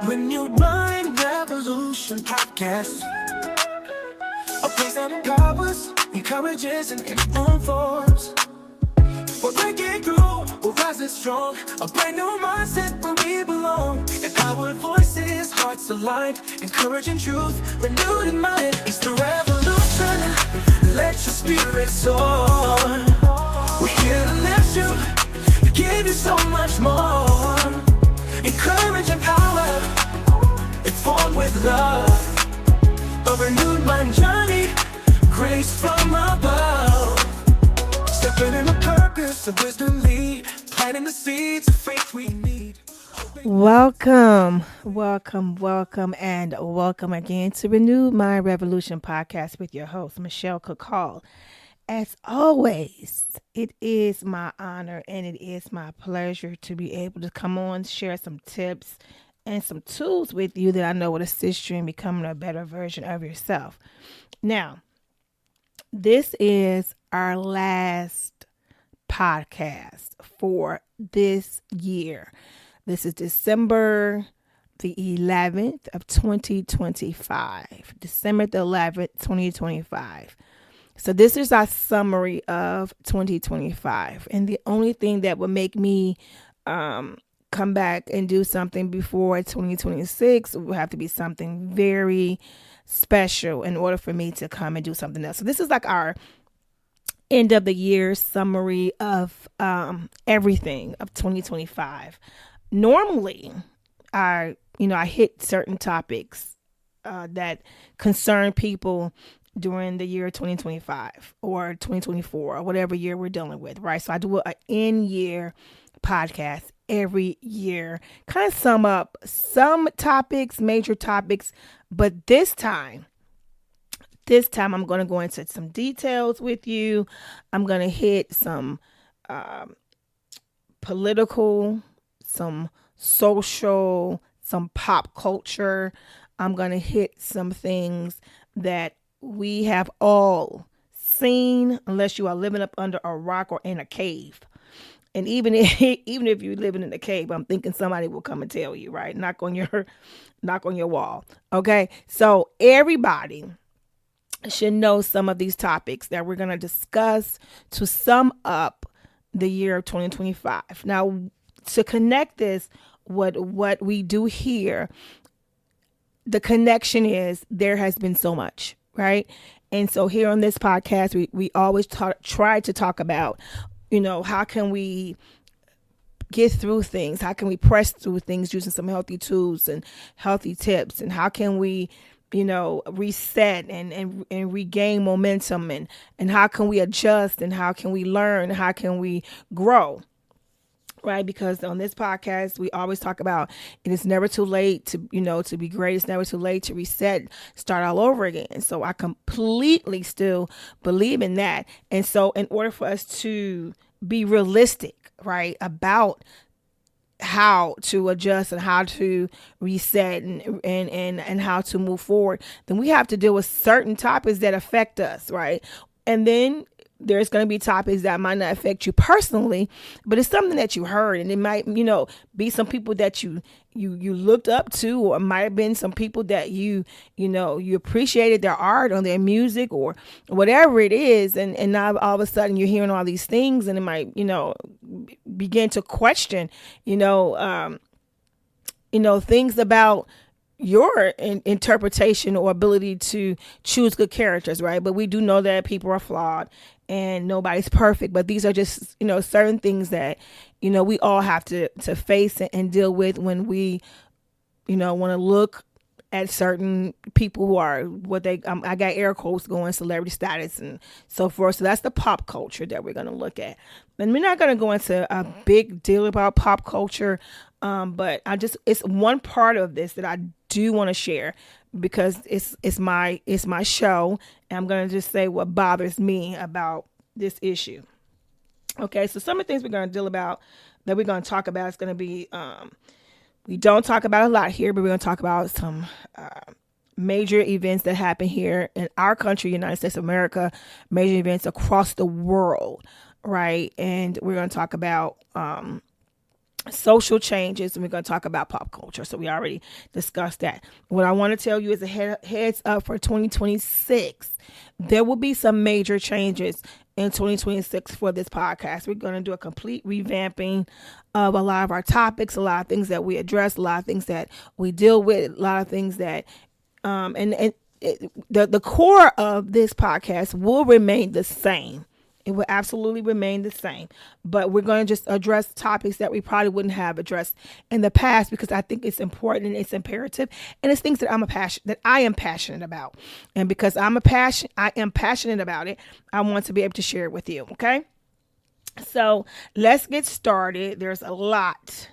Renewed Mind Revolution Podcast. A place that empowers, encourages, and informs. We're breaking through, we're rising strong. A brand new mindset where we belong. Empowered voices, hearts aligned. Encouraging truth, renewed in mind. It's the revolution. Let your spirit soar. We're here to lift you, give you so much more. Encourage and power, informed with love. A renewed mind journey, grace from above. Stepping in the purpose of wisdom lead, planting the seeds of faith we need. Welcome and welcome again to Renewed Mind Revolution Podcast with your host, Michelle Cacall. As always, it is my honor and it is my pleasure to be able to come on, share some tips and some tools with you that I know will assist you in becoming a better version of yourself. Now, this is our last podcast for this year. This is December the 11th of 2025. December the 11th, 2025. So this is our summary of 2025. And the only thing that would make me come back and do something before 2026 would have to be something very special in order for me to come and do something else. So this is like our end of the year summary of everything of 2025. Normally, I hit certain topics that concern people during the year 2025 or 2024 or whatever year we're dealing with, right? So I do an end-year podcast every year, kind of sum up some topics, major topics, but this time I'm going to go into some details with you. I'm going to hit some political, some social, some pop culture. I'm going to hit some things that we have all seen, unless you are living up under a rock or in a cave. And even if you're living in a cave, I'm thinking somebody will come and tell you, right? Knock on your wall. Okay. So everybody should know some of these topics that we're going to discuss to sum up the year of 2025. Now, to connect this, what we do here, the connection is there has been so much, right? And so here on this podcast, we always try to talk about, how can we get through things? How can we press through things using some healthy tools and healthy tips? And how can we, reset and regain momentum? And how can we adjust? And how can we learn? How can we grow? Right? Because on this podcast, we always talk about it is never too late to be great. It's never too late to reset, start all over again. So I completely still believe in that. And so in order for us to be realistic, right, about how to adjust and how to reset and how to move forward, then we have to deal with certain topics that affect us, right? And then there's going to be topics that might not affect you personally, but it's something that you heard, and it might, be some people that you looked up to, or it might have been some people that you appreciated their art or their music or whatever it is. And now all of a sudden you're hearing all these things, and it might, begin to question, things about your interpretation or ability to choose good characters, right? But we do know that people are flawed and nobody's perfect, but these are just, certain things that, we all have to face and deal with when we, want to look at certain people who are what they, I got air quotes going, celebrity status and so forth. So that's the pop culture that we're going to look at. And we're not going to go into a big deal about pop culture, but it's one part of this that I do want to share because it's my show, and I'm going to just say what bothers me about this issue. Okay, so some of the things we're going to deal about, that we're going to talk about, is going to be, we don't talk about a lot here, but we're going to talk about some major events that happen here in our country, United States of America, major events across the world, right? And we're going to talk about social changes, and we're going to talk about pop culture. So we already discussed that. What I want to tell you is a heads up for 2026. There will be some major changes in 2026 for this podcast. We're going to do a complete revamping of a lot of our topics, a lot of things that we address, a lot of things that we deal with, a lot of things that the core of this podcast will remain the same. It will absolutely remain the same, but we're going to just address topics that we probably wouldn't have addressed in the past, because I think it's important and it's imperative, and it's things that I am passionate about, and because I am passionate about it, I want to be able to share it with you. Okay, so let's get started. There's a lot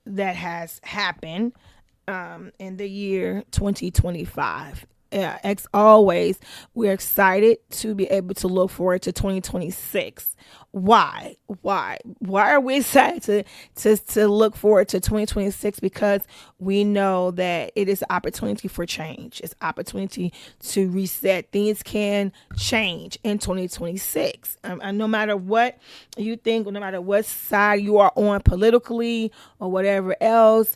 that has happened in the year 2025. As always, we're excited to be able to look forward to 2026. Why are we excited to look forward to 2026? Because we know that it is an opportunity for change. It's an opportunity to reset. Things can change in 2026. And no matter what you think, no matter what side you are on politically or whatever else,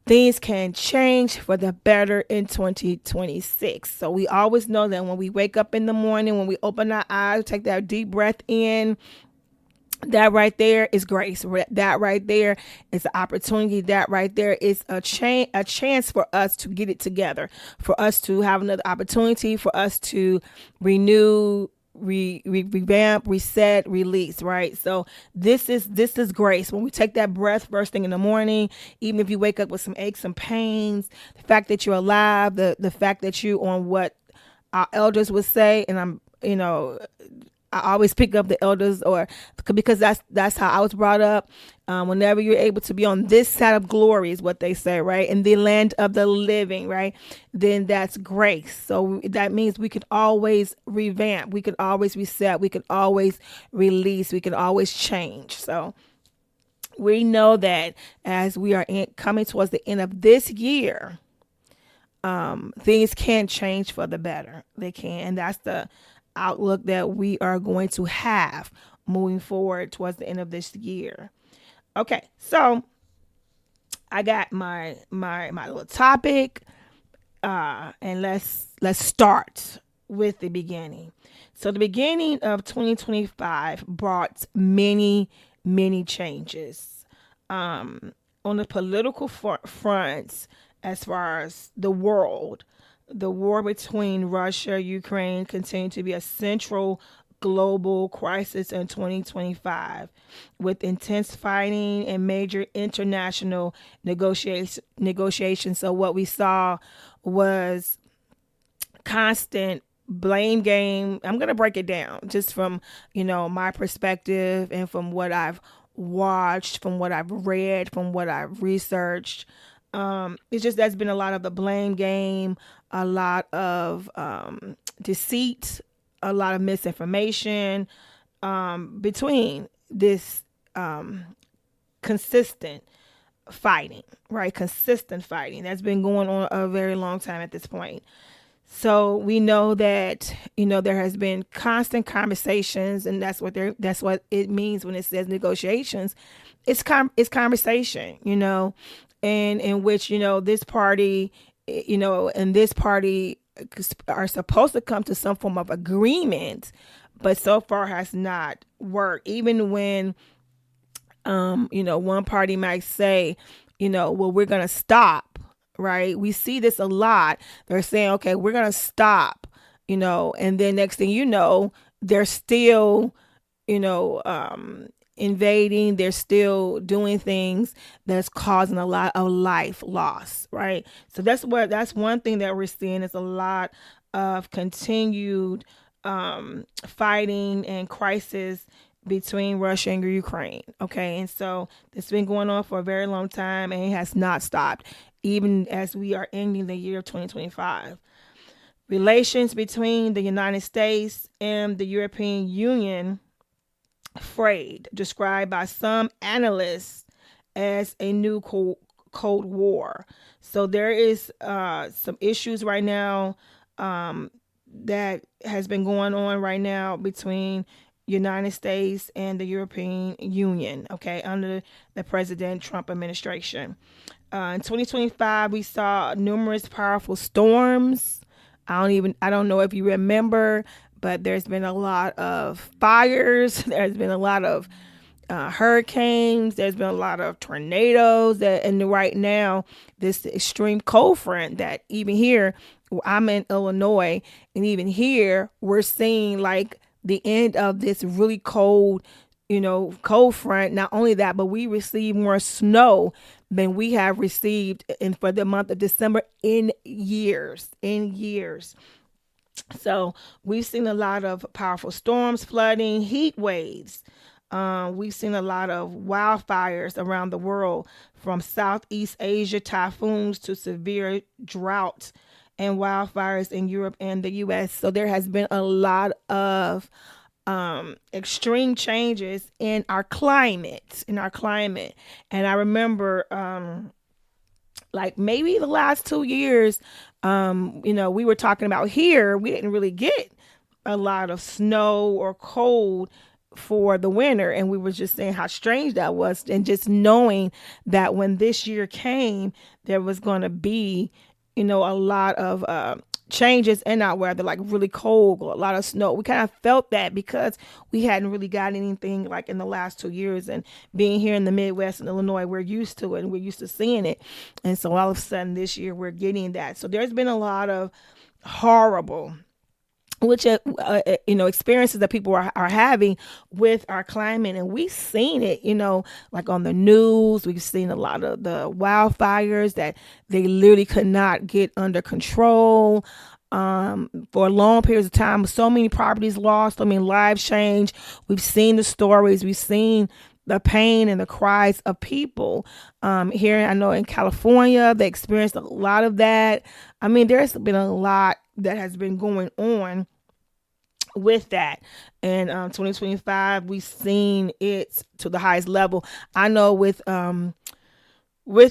things can change for the better in 2026. So we always know that when we wake up in the morning, when we open our eyes, take that deep breath in, that right there is grace. That right there is an opportunity. That right there is a chance for us to get it together, for us to have another opportunity, for us to renew, revamp, reset, release, right? So this is grace. When we take that breath first thing in the morning, even if you wake up with some aches and pains, the fact that you're alive, the fact that you on what our elders would say, and I always pick up the elders, or because that's how I was brought up. Whenever you're able to be on this side of glory, is what they say, right? In the land of the living, right? Then that's grace. So that means we can always revamp, we can always reset, we can always release, we can always change. So we know that as we are coming towards the end of this year, things can change for the better. They can, and that's the outlook that we are going to have moving forward towards the end of this year. Okay, so I got my little topic, and let's start with the beginning. So the beginning of 2025 brought many changes on the political fronts. As far as the world, the war between Russia and Ukraine continued to be a central global crisis in 2025, with intense fighting and major international negotiations. So what we saw was constant blame game. I'm going to break it down just from, my perspective, and from what I've watched, from what I've read, from what I've researched. It's just there's been a lot of the blame game, a lot of deceit, a lot of misinformation between this consistent fighting, right? Consistent fighting that's been going on a very long time at this point. So we know that there has been constant conversations, and that's what it means when it says negotiations. It's conversation, and in which this party, and this party are supposed to come to some form of agreement, but so far has not worked. Even when one party might say, well, we're gonna stop, right? We see this a lot. They're saying, okay, we're gonna stop, and then next thing you know, they're still invading, they're still doing things that's causing a lot of life loss, right? So that's one thing that we're seeing is a lot of continued fighting and crisis between Russia and Ukraine. Okay, and so it's been going on for a very long time, and it has not stopped, even as we are ending the year of 2025. Relations between the United States and the European Union frayed, described by some analysts as a new Cold War. So there is some issues right now that has been going on right now between United States and the European Union, okay, under the President Trump administration. In 2025, we saw numerous powerful storms. I don't know if you remember, but there's been a lot of fires. There's been a lot of hurricanes. There's been a lot of tornadoes. And right now, this extreme cold front that even here, I'm in Illinois, and even here, we're seeing like the end of this really cold, cold front. Not only that, but we receive more snow than we have received for the month of December in years, So we've seen a lot of powerful storms, flooding, heat waves. We've seen a lot of wildfires around the world, from Southeast Asia typhoons to severe droughts and wildfires in Europe and the US. So there has been a lot of extreme changes in our climate, And I remember, like maybe the last 2 years, we were talking about here, we didn't really get a lot of snow or cold for the winter. And we were just saying how strange that was. And just knowing that when this year came, there was going to be, a lot of changes in our weather, like really cold, a lot of snow. We kind of felt that because we hadn't really got anything like in the last 2 years. And being here in the Midwest in Illinois, we're used to it and we're used to seeing it. And so all of a sudden this year we're getting that. So there's been a lot of horrible experiences that people are having with our climate. And we've seen it, like on the news. We've seen a lot of the wildfires that they literally could not get under control for long periods of time. So many properties lost, lives changed. We've seen the stories, we've seen the pain and the cries of people. Here, I know in California, they experienced a lot of that. There's been a lot that has been going on with that. And 2025, we've seen it to the highest level. I know with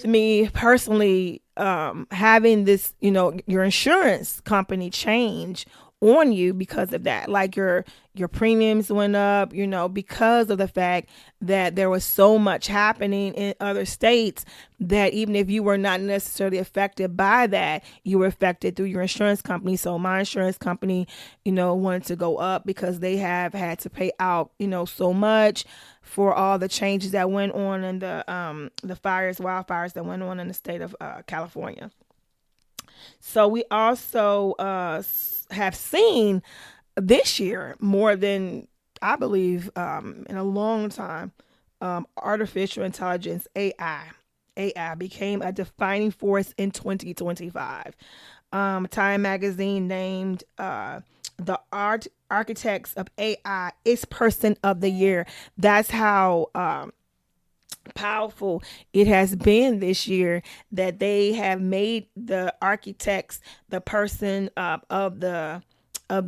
me personally, having this, your insurance company change on you because of that. Like your premiums went up, because of the fact that there was so much happening in other states, that even if you were not necessarily affected by that, you were affected through your insurance company. So my insurance company, wanted to go up because they have had to pay out, so much for all the changes that went on in the wildfires that went on in the state of California. So we also have seen this year, more than I believe in a long time, artificial intelligence, AI. AI became a defining force in 2025. Time magazine named the architects of AI its person of the year. That's how powerful it has been this year, that they have made the architects the person of the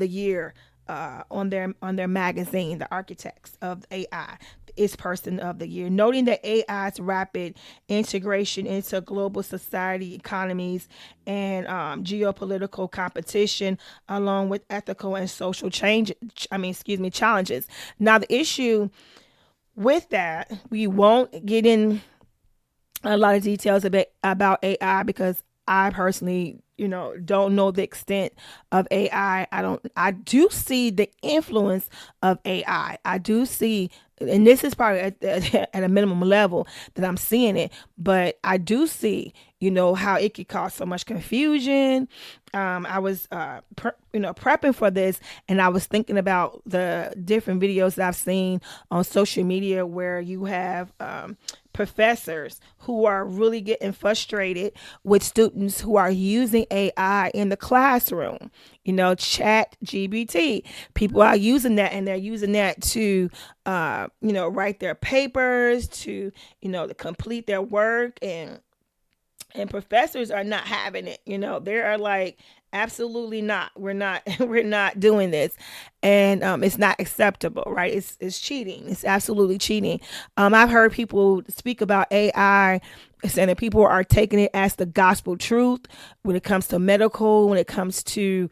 year on their magazine, the architects of AI is person of the year, noting that AI's rapid integration into global society, economies, and geopolitical competition, along with ethical and social challenges. Now, the issue with that, we won't get in a lot of details about AI, because I personally, don't know the extent of AI. I do see the influence of AI. I do see, and this is probably at a minimum level that I'm seeing it, but I do see, how it could cause so much confusion. I was, prepping for this, and I was thinking about the different videos that I've seen on social media where you have professors who are really getting frustrated with students who are using AI in the classroom. Chat GBT. People are using that, and they're using that to, write their papers, to complete their work. And and professors are not having it. They are like, absolutely not, we're not we're not doing this. And it's not acceptable, right? It's cheating. It's absolutely cheating. I've heard people speak about AI, saying that people are taking it as the gospel truth when it comes to medical, when it comes to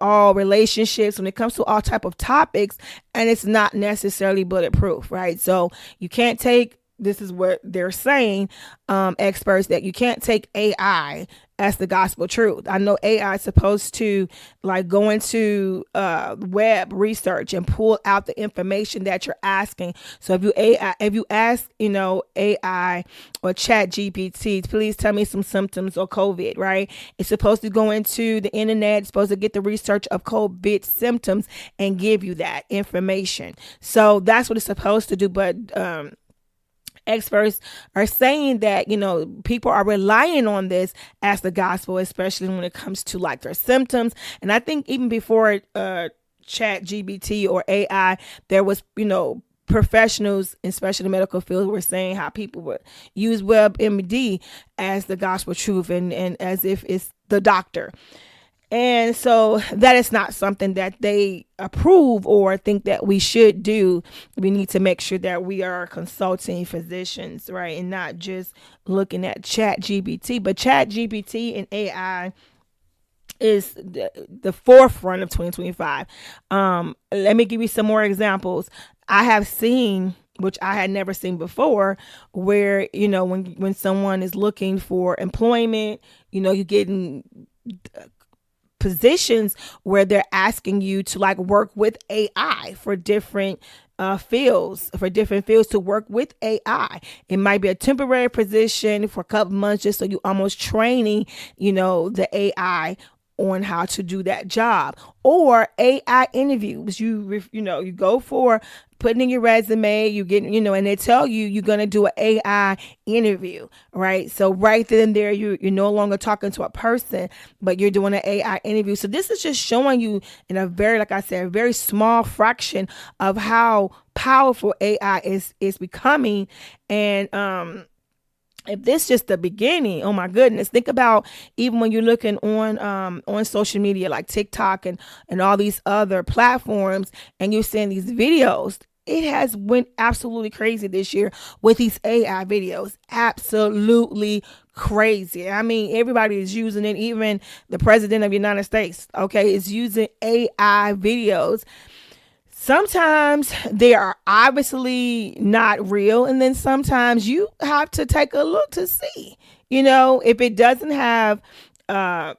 all relationships, when it comes to all type of topics, and it's not necessarily bulletproof, right? So you can't take, this is what they're saying, experts, that you can't take AI as the gospel truth. I know AI is supposed to like go into web research and pull out the information that you're asking. So if you ask AI or Chat GPT, please tell me some symptoms of COVID, right? It's supposed to go into the internet, it's supposed to get the research of COVID symptoms and give you that information. So that's what it's supposed to do. But experts are saying that people are relying on this as the gospel, especially when it comes to like their symptoms. And I think even before Chat GPT or AI, there was professionals, especially the medical field, were saying how people would use WebMD as the gospel truth, and as if it's the doctor. And so that is not something that they approve or think that we should do. We need to make sure that we are consulting physicians, right? And not just looking at Chat GPT. But Chat GPT and AI is the forefront of 2025. Let me give you some more examples. I have seen, which I had never seen before, where when someone is looking for employment, you're getting positions where they're asking you to like work with AI for different fields to work with AI. It might be a temporary position for a couple months, just so you almost training the AI on how to do that job. Or AI interviews, you go for putting in your resume, you get and they tell you you're going to do an AI interview, right? So right then and there, you're no longer talking to a person, but you're doing an AI interview. So this is just showing you in a very, like I said, a very small fraction of how powerful AI is becoming. And if this is just the beginning, oh my goodness, think about even when you're looking on social media like TikTok and all these other platforms, and you're seeing these videos. It has went absolutely crazy this year with these AI videos. Absolutely crazy. I mean, everybody is using it. Even the president of the United States, okay, is using AI videos. Sometimes they are obviously not real, and then sometimes you have to take a look to see, if it doesn't have, any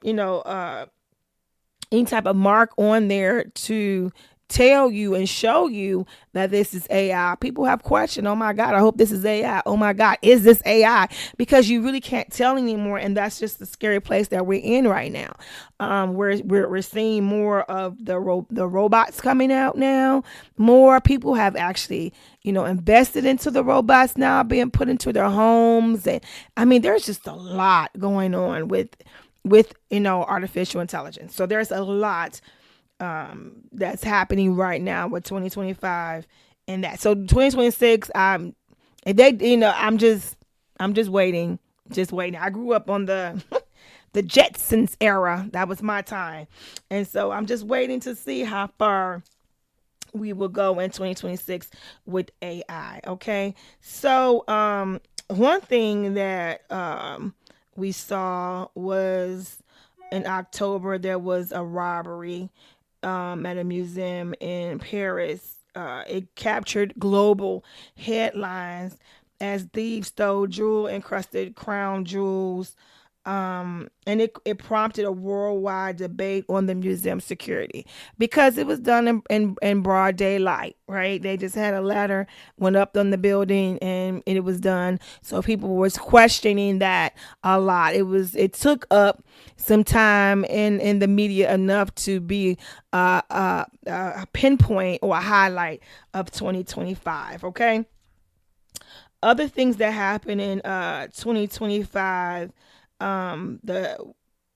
type of mark on there to tell you and show you that this is AI. People have questioned, oh my God, I hope this is AI. Oh my God, is this AI? Because you really can't tell anymore, and that's just the scary place that we're in right now. We're seeing more of the robots coming out now. More people have actually invested into the robots now being put into their homes, and I mean there's just a lot going on with artificial intelligence. So there's a lot that's happening right now with 2025 and that. So 2026, I'm just waiting, I grew up on the the Jetsons era. That was my time, and so I'm just waiting to see how far we will go in 2026 with AI. Okay, so one thing that we saw was in October there was a robbery at a museum in Paris. It captured global headlines as thieves stole jewel encrusted crown jewels. And it prompted a worldwide debate on the museum security because it was done in broad daylight, right? They just had a ladder, went up on the building, and it was done. So people was questioning that a lot. It took up some time in the media enough to be a pinpoint or a highlight of 2025. Okay. Other things that happened in 2025, the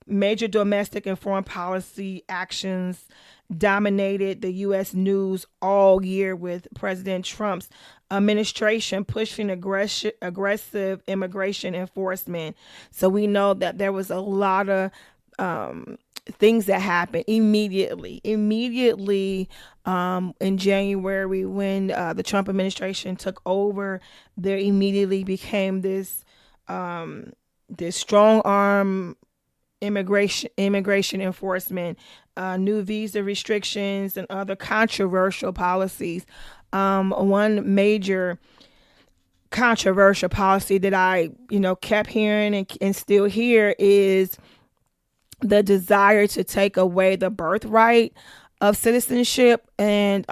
major domestic and foreign policy actions dominated the U.S. news all year with President Trump's administration pushing aggressive immigration enforcement. So we know that there was a lot of things that happened immediately in January when the Trump administration took over. There immediately became this strong arm immigration enforcement, new visa restrictions, and other controversial policies. One major controversial policy that I kept hearing and still hear is the desire to take away the birthright of citizenship. And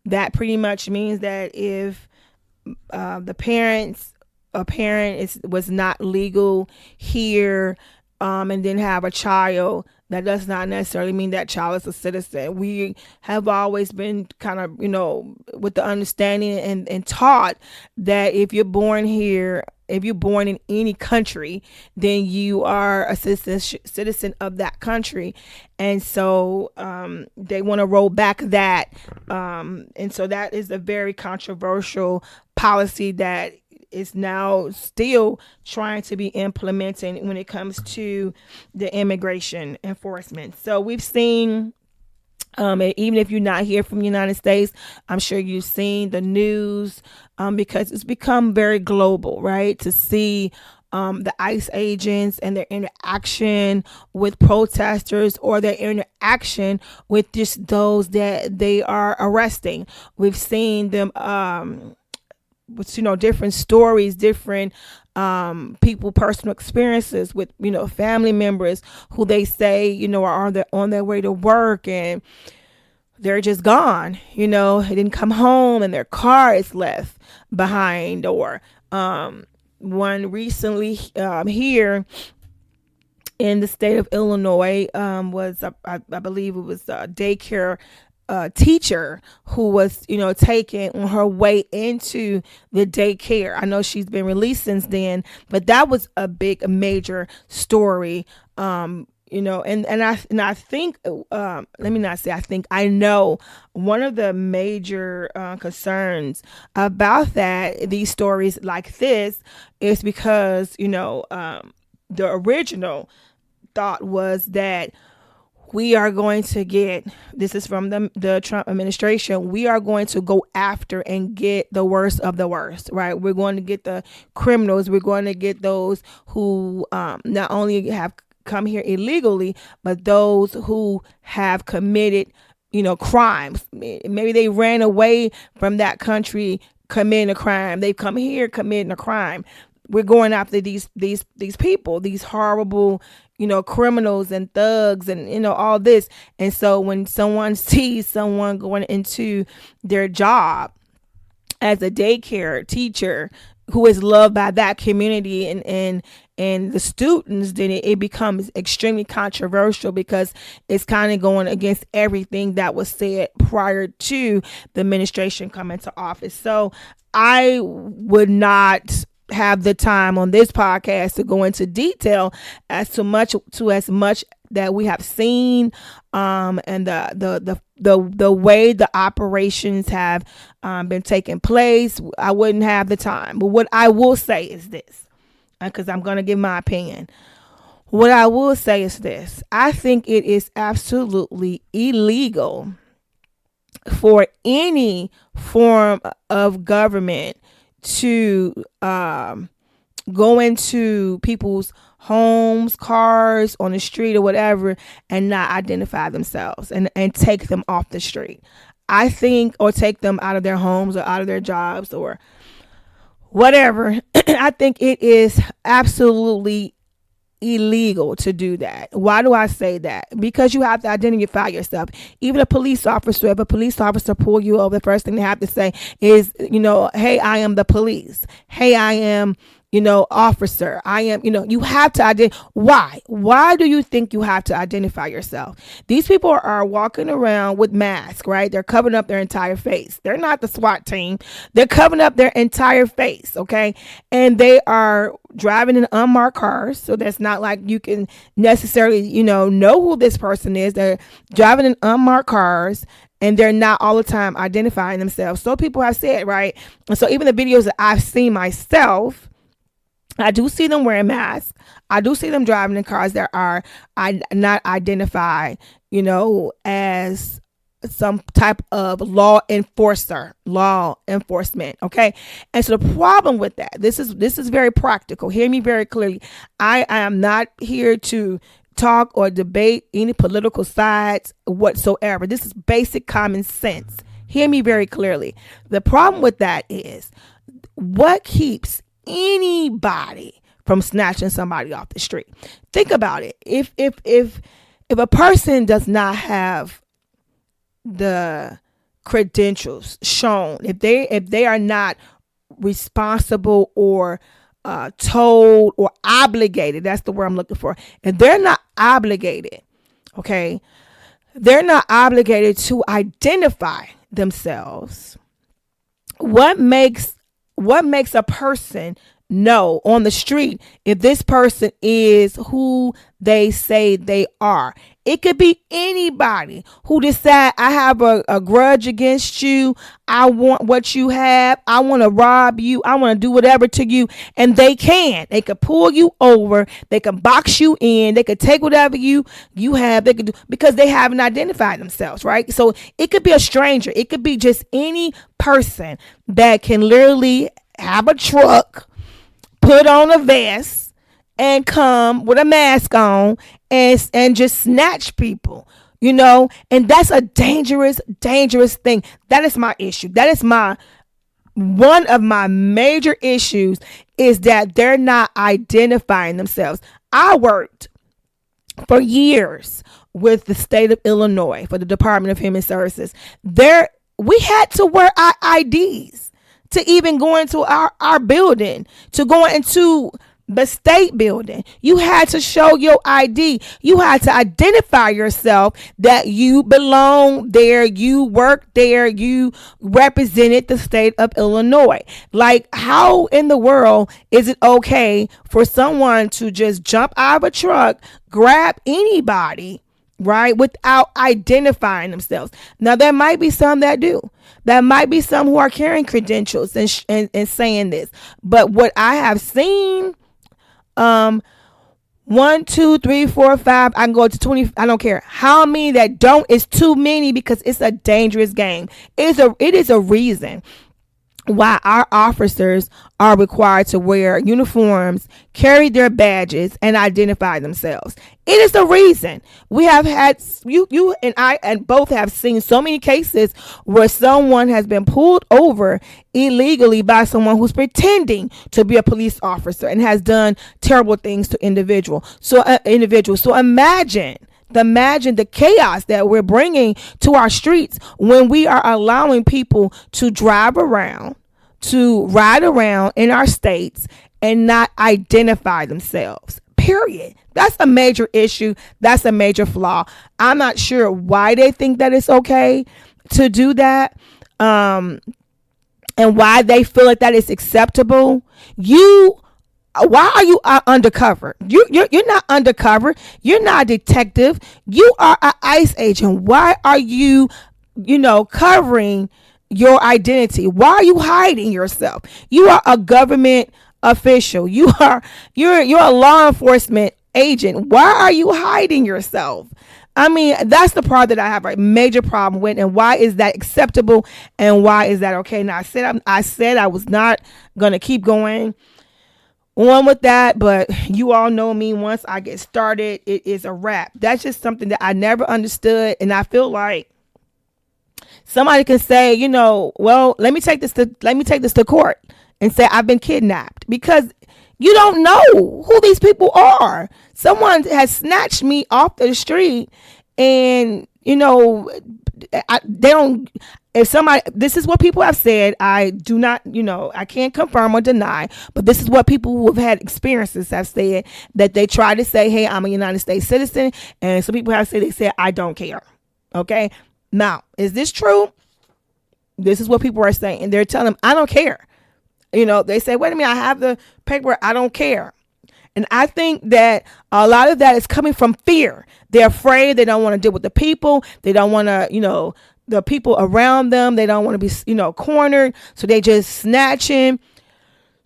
that pretty much means that if a parent was not legal here and then have a child, that does not necessarily mean that child is a citizen. We have always been kind of, with the understanding and taught that if you're born here, if you're born in any country, then you are a citizen of that country. And so they want to roll back that. And so that is a very controversial policy that is now still trying to be implemented when it comes to the immigration enforcement. So we've seen, even if you're not here from the United States, I'm sure you've seen the news because it's become very global, right? To see the ICE agents and their interaction with protesters or their interaction with just those that they are arresting. We've seen them with different stories, different people, personal experiences with family members who they say are on their way to work and they're just gone. They didn't come home and their car is left behind. Or one recently here in the state of Illinois was I believe it was a daycare teacher who was taken on her way into the daycare. I know she's been released since then, but that was a major story. And I think let me not say I think, I know one of the major concerns about these stories like this is because the original thought was that we are going to get, this is from the Trump administration, we are going to go after and get the worst of the worst, right? We're going to get the criminals. We're going to get those who not only have come here illegally, but those who have committed, crimes. Maybe they ran away from that country committing a crime. They've come here committing a crime. We're going after these people, these horrible, criminals and thugs and, all this. And so when someone sees someone going into their job as a daycare teacher who is loved by that community and the students, then it becomes extremely controversial because it's kind of going against everything that was said prior to the administration coming to office. So I would not have the time on this podcast to go into detail as much that we have seen and the way the operations have been taking place. I wouldn't have the time. But what I will say is this, because I'm going to give my opinion. What I will say is this: I think it is absolutely illegal for any form of government to go into people's homes, cars, on the street or whatever, and not identify themselves and take them off the street. I think, or take them out of their homes or out of their jobs or whatever. I think it is absolutely illegal to do that. Why do I say that? Because you have to identify yourself. Even a police officer, if a police officer pull you over, the first thing they have to say is, hey, I am the police. Hey, I am, officer. I am, you have to identify. Why do you think you have to identify yourself? These people are walking around with masks, right? They're covering up their entire face. They're not the SWAT team. They're covering up their entire face, okay? And they are driving in unmarked cars. So that's not like you can necessarily, know who this person is. They're driving in unmarked cars, and they're not all the time identifying themselves. So people have said, right? And so even the videos that I've seen myself, I do see them wearing masks. I do see them driving in cars that are not identified, as some type of law enforcement. Okay. And so the problem with that, this is very practical. Hear me very clearly. I am not here to talk or debate any political sides whatsoever. This is basic common sense. Hear me very clearly. The problem with that is what keeps anybody from snatching somebody off the street. Think about it. If a person does not have the credentials shown, if they are not responsible or told or obligated, that's the word I'm looking for. If they're not obligated, okay, they're not obligated to identify themselves. What makes a person know on the street if this person is who they say they are? It could be anybody who decide, I have a grudge against you. I want what you have. I want to rob you. I want to do whatever to you. And they could pull you over. They can box you in. They could take whatever you have. They could do, because they haven't identified themselves, right? So it could be a stranger. It could be just any person that can literally have a truck, put on a vest, and come with a mask on and just snatch people, and that's a dangerous thing. That is my issue. That is one of my major issues, is that they're not identifying themselves. I worked for years with the state of Illinois for the Department of Human Services. We had to wear our IDs to even go into our building, to go into the state building. You had to show your ID. You had to identify yourself that you belong there, you work there, you represented the state of Illinois. Like, how in the world is it okay for someone to just jump out of a truck, grab anybody, right, without identifying themselves? Now, there might be some that do. There might be some who are carrying credentials and saying this. But what I have seen, 1, 2, 3, 4, 5, I can go to 20. I don't care how many that don't. It's too many, because it's a dangerous game. It is a reason why our officers are required to wear uniforms, carry their badges, and identify themselves. It is the reason. We have had, you and I and both have seen so many cases where someone has been pulled over illegally by someone who's pretending to be a police officer and has done terrible things to individuals. So imagine the chaos that we're bringing to our streets when we are allowing people to drive around, to ride around in our states and not identify themselves. Period. That's a major issue. That's a major flaw. I'm not sure why they think that it's okay to do that, and why they feel like that is acceptable. Why are you undercover? You're not undercover. You're not a detective. You are an ICE agent. Why are you, covering your identity? Why are you hiding yourself? You are a government official. You're a law enforcement agent. Why are you hiding yourself? I mean, that's the part that I have a major problem with. And why is that acceptable? And why is that okay? Now, I said I was not going to keep going on with that, but you all know me. Once I get started, it is a wrap. That's just something that I never understood. And I feel like somebody can say, well, let me take this to court and say I've been kidnapped, because you don't know who these people are. Someone has snatched me off the street and, they don't, if somebody, this is what people have said. I do not, I can't confirm or deny, but this is what people who have had experiences have said, that they try to say, hey, I'm a United States citizen. And some people have said, they said, I don't care. Okay. Now, is this true? This is what people are saying. And they're telling them, I don't care. They say, wait a minute, I have the paper. I don't care. And I think that a lot of that is coming from fear. They're afraid. They don't want to deal with the people. They don't want to, the people around them. They don't want to be, cornered. So they just snatching,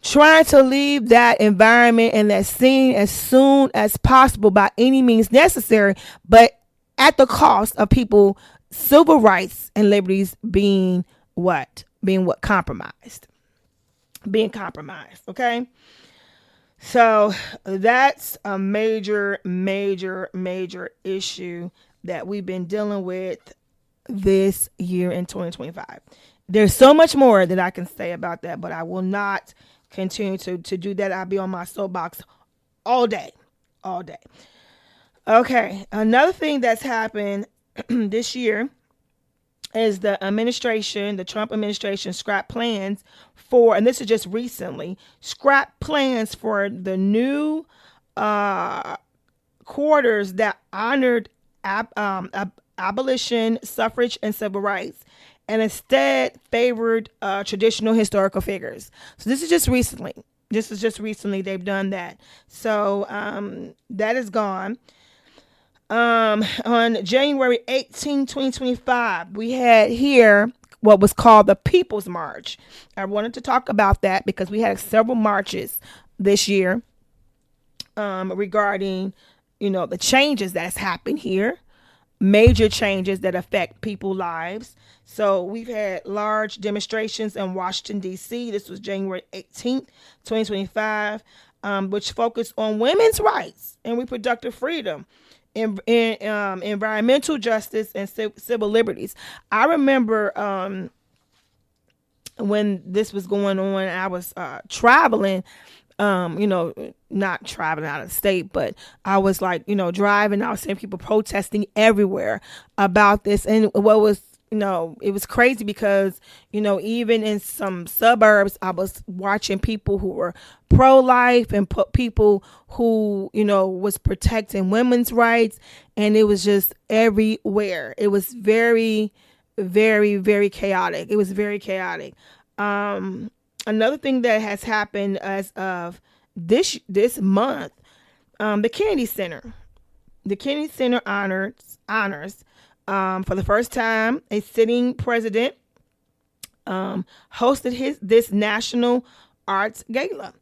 trying to leave that environment and that scene as soon as possible by any means necessary, but at the cost of people, civil rights and liberties being what? Compromised. Being compromised. Okay. So that's a major, major, major issue that we've been dealing with this year in 2025. There's so much more that I can say about that, but I will not continue to do that. I'll be on my soapbox all day. Okay. Another thing that's happened this year is the Trump administration scrapped plans for, and this is just recently, scrapped plans for the new quarters that honored abolition, suffrage, and civil rights, and instead favored traditional historical figures. So this is just recently. They've done that. So that is gone. On January 18, 2025, we had here what was called the People's March. I wanted to talk about that because we had several marches this year regarding, the changes that's happened here, major changes that affect people's lives. So we've had large demonstrations in Washington, D.C. This was January 18th, 2025, which focused on women's rights and reproductive freedom, in environmental justice, and civil liberties. I remember when this was going on, I was traveling, not traveling out of state, but I was driving. I was seeing people protesting everywhere about this. And what was, it was crazy because, even in some suburbs, I was watching people who were pro-life and people who, was protecting women's rights. And it was just everywhere. It was very, very, very chaotic. It was very chaotic. Another thing that has happened as of this month, the Kennedy Center. The Kennedy Center honors for the first time, a sitting president hosted this National Arts Gala,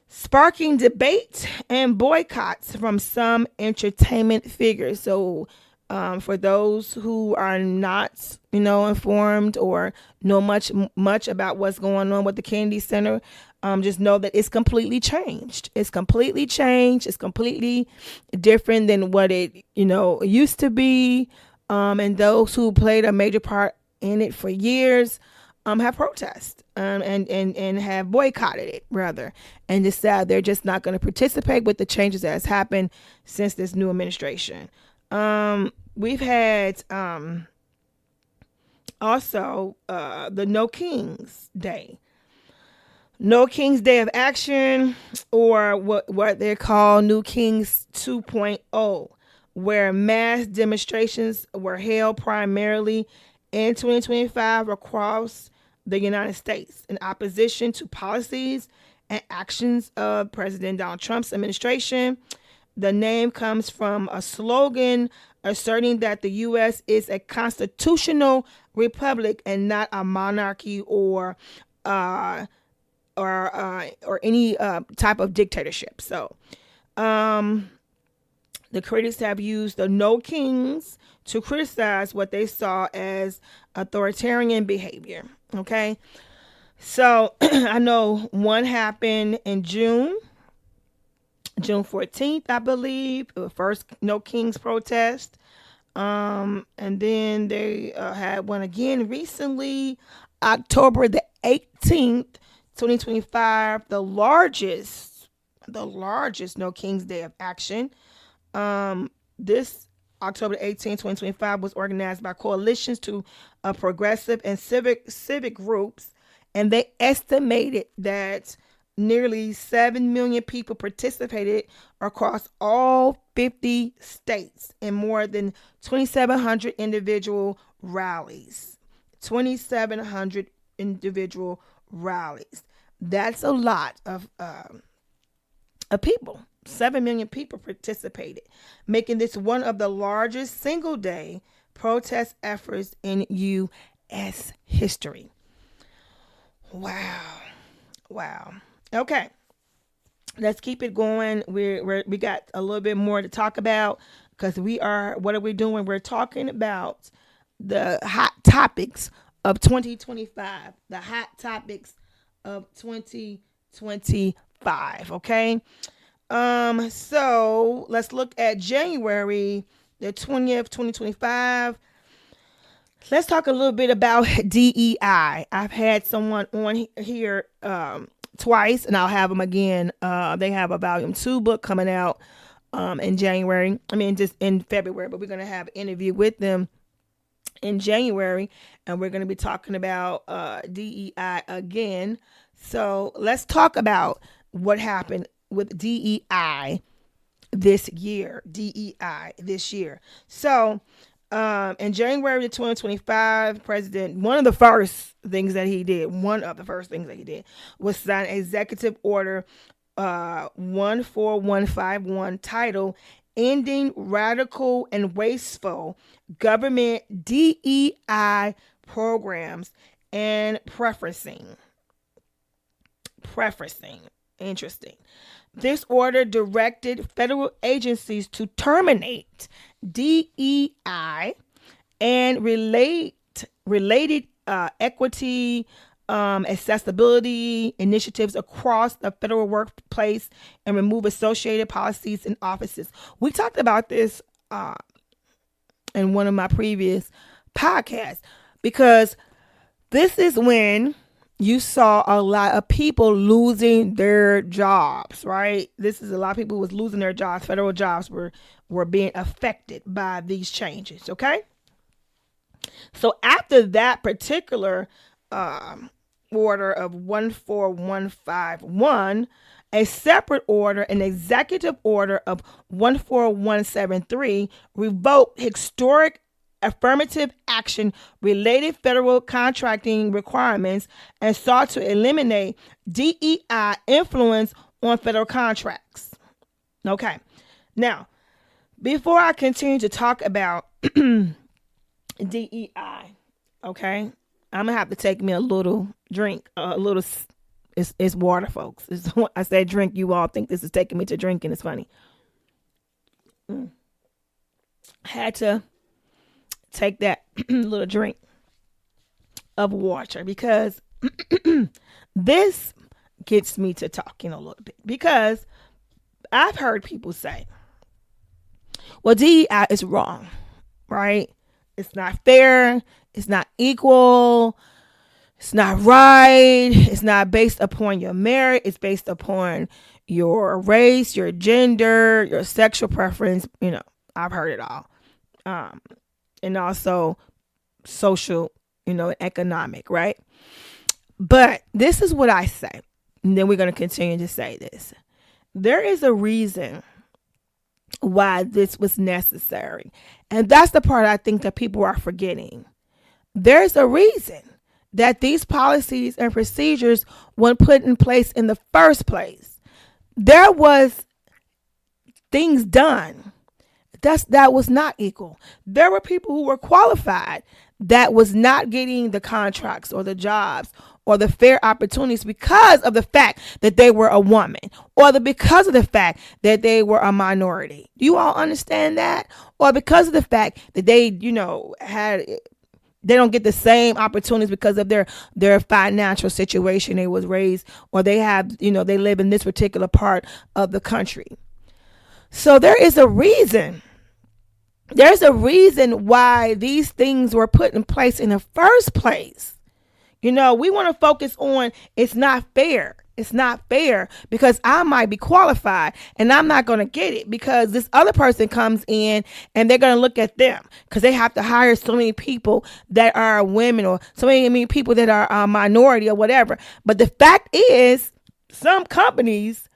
sparking debate and boycotts from some entertainment figures. So for those who are not, informed or know much about what's going on with the Kennedy Center, just know that it's completely changed. It's completely changed. It's completely different than what it, used to be. And those who played a major part in it for years have protested and have boycotted it, rather, and decided they're just not going to participate with the changes that has happened since this new administration. We've had also the No Kings Day. No Kings Day of Action, or what they call New Kings 2.0, where mass demonstrations were held primarily in 2025 across the United States in opposition to policies and actions of President Donald Trump's administration. The name comes from a slogan asserting that the U.S. is a constitutional republic and not a monarchy or any type of dictatorship. So, the critics have used the No Kings to criticize what they saw as authoritarian behavior. Okay, so I know one happened in June 14th, I believe, the first No Kings protest. And then they had one again recently, October the 18th, 2025, the largest No Kings Day of Action. This October 18, 2025, was organized by coalitions of progressive and civic groups, and they estimated that nearly 7 million people participated across all 50 states in more than 2,700 individual rallies. 2,700 individual rallies. That's a lot of people. 7 million people participated, making this one of the largest single-day protest efforts in U.S. history. Wow. Okay, let's keep it going. We got a little bit more to talk about because what are we doing? We're talking about the hot topics of 2025. The hot topics of 2025. Okay. So let's look at January the 20th, 2025. Let's talk a little bit about DEI. I've had someone on here twice, and I'll have them again. They have a volume 2 book coming out in January. Just in February, but we're going to have an interview with them in January, and we're going to be talking about DEI again. So let's talk about what happened with DEI this year. So in January of 2025, one of the first things that he did was sign Executive Order 14151 titled Ending Radical and Wasteful Government DEI Programs and Preferencing. Interesting. This order directed federal agencies to terminate DEI and related equity, accessibility initiatives across the federal workplace and remove associated policies and offices. We talked about this in one of my previous podcasts, because this is when you saw a lot of people losing their jobs, right? This is a lot of people was losing their jobs. Federal jobs were being affected by these changes, okay? So after that particular order of 14151, a separate order, an executive order of 14173, revoked historic affirmative action related federal contracting requirements and sought to eliminate DEI influence on federal contracts. Okay. Now, before I continue to talk about DEI, okay, I'm gonna have to take me a little drink, it's water, folks. I said drink, you all think this is taking me to drinking. It's funny. Had to take that little drink of water because this gets me to talking a little bit, because I've heard people say, well, DEI is wrong, right? It's not fair. It's not equal. It's not right. It's not based upon your merit. It's based upon your race, your gender, your sexual preference. I've heard it all. And also social, economic, right? But this is what I say, and then we're going to continue to say this. There is a reason why this was necessary, and that's the part I think that people are forgetting. There's a reason that these policies and procedures weren't put in place in the first place. There was things done that was not equal. There were people who were qualified that was not getting the contracts or the jobs or the fair opportunities because of the fact that they were a woman, or because of the fact that they were a minority. Do you all understand that? Or because of the fact that they, they don't get the same opportunities because of their financial situation they was raised, or they have, they live in this particular part of the country. So there is a reason. There's a reason why these things were put in place in the first place. We want to focus on it's not fair. It's not fair because I might be qualified and I'm not going to get it because this other person comes in and they're going to look at them because they have to hire so many people that are women or so many people that are minority or whatever. But the fact is, some companies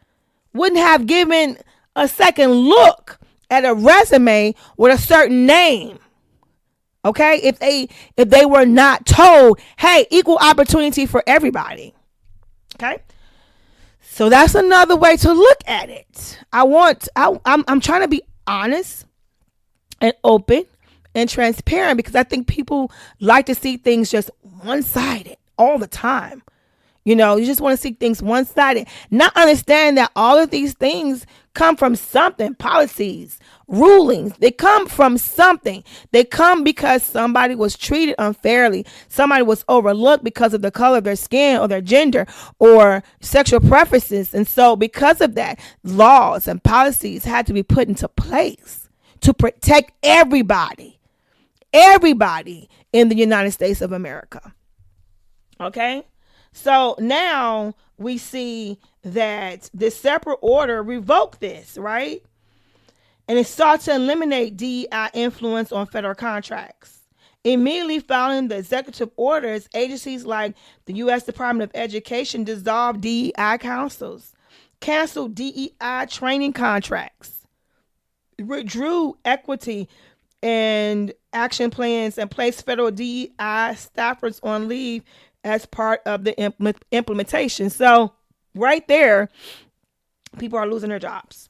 wouldn't have given a second look at a resume with a certain name. Okay, if they were not told, hey, equal opportunity for everybody. Okay. So that's another way to look at it. I'm trying to be honest and open and transparent because I think people like to see things just one-sided all the time. You just want to see things one-sided. Not understand that all of these things come from something. Policies, rulings, they come from something. They come because somebody was treated unfairly. Somebody was overlooked because of the color of their skin or their gender or sexual preferences. And so because of that, laws and policies had to be put into place to protect everybody in the United States of America. Okay? So now we see that the separate order revoked this, right? And it sought to eliminate DEI influence on federal contracts. Immediately following the executive orders, agencies like the U.S. Department of Education dissolved DEI councils, canceled DEI training contracts, withdrew equity and action plans, and placed federal DEI staffers on leave as part of the implementation. So right there, people are losing their jobs.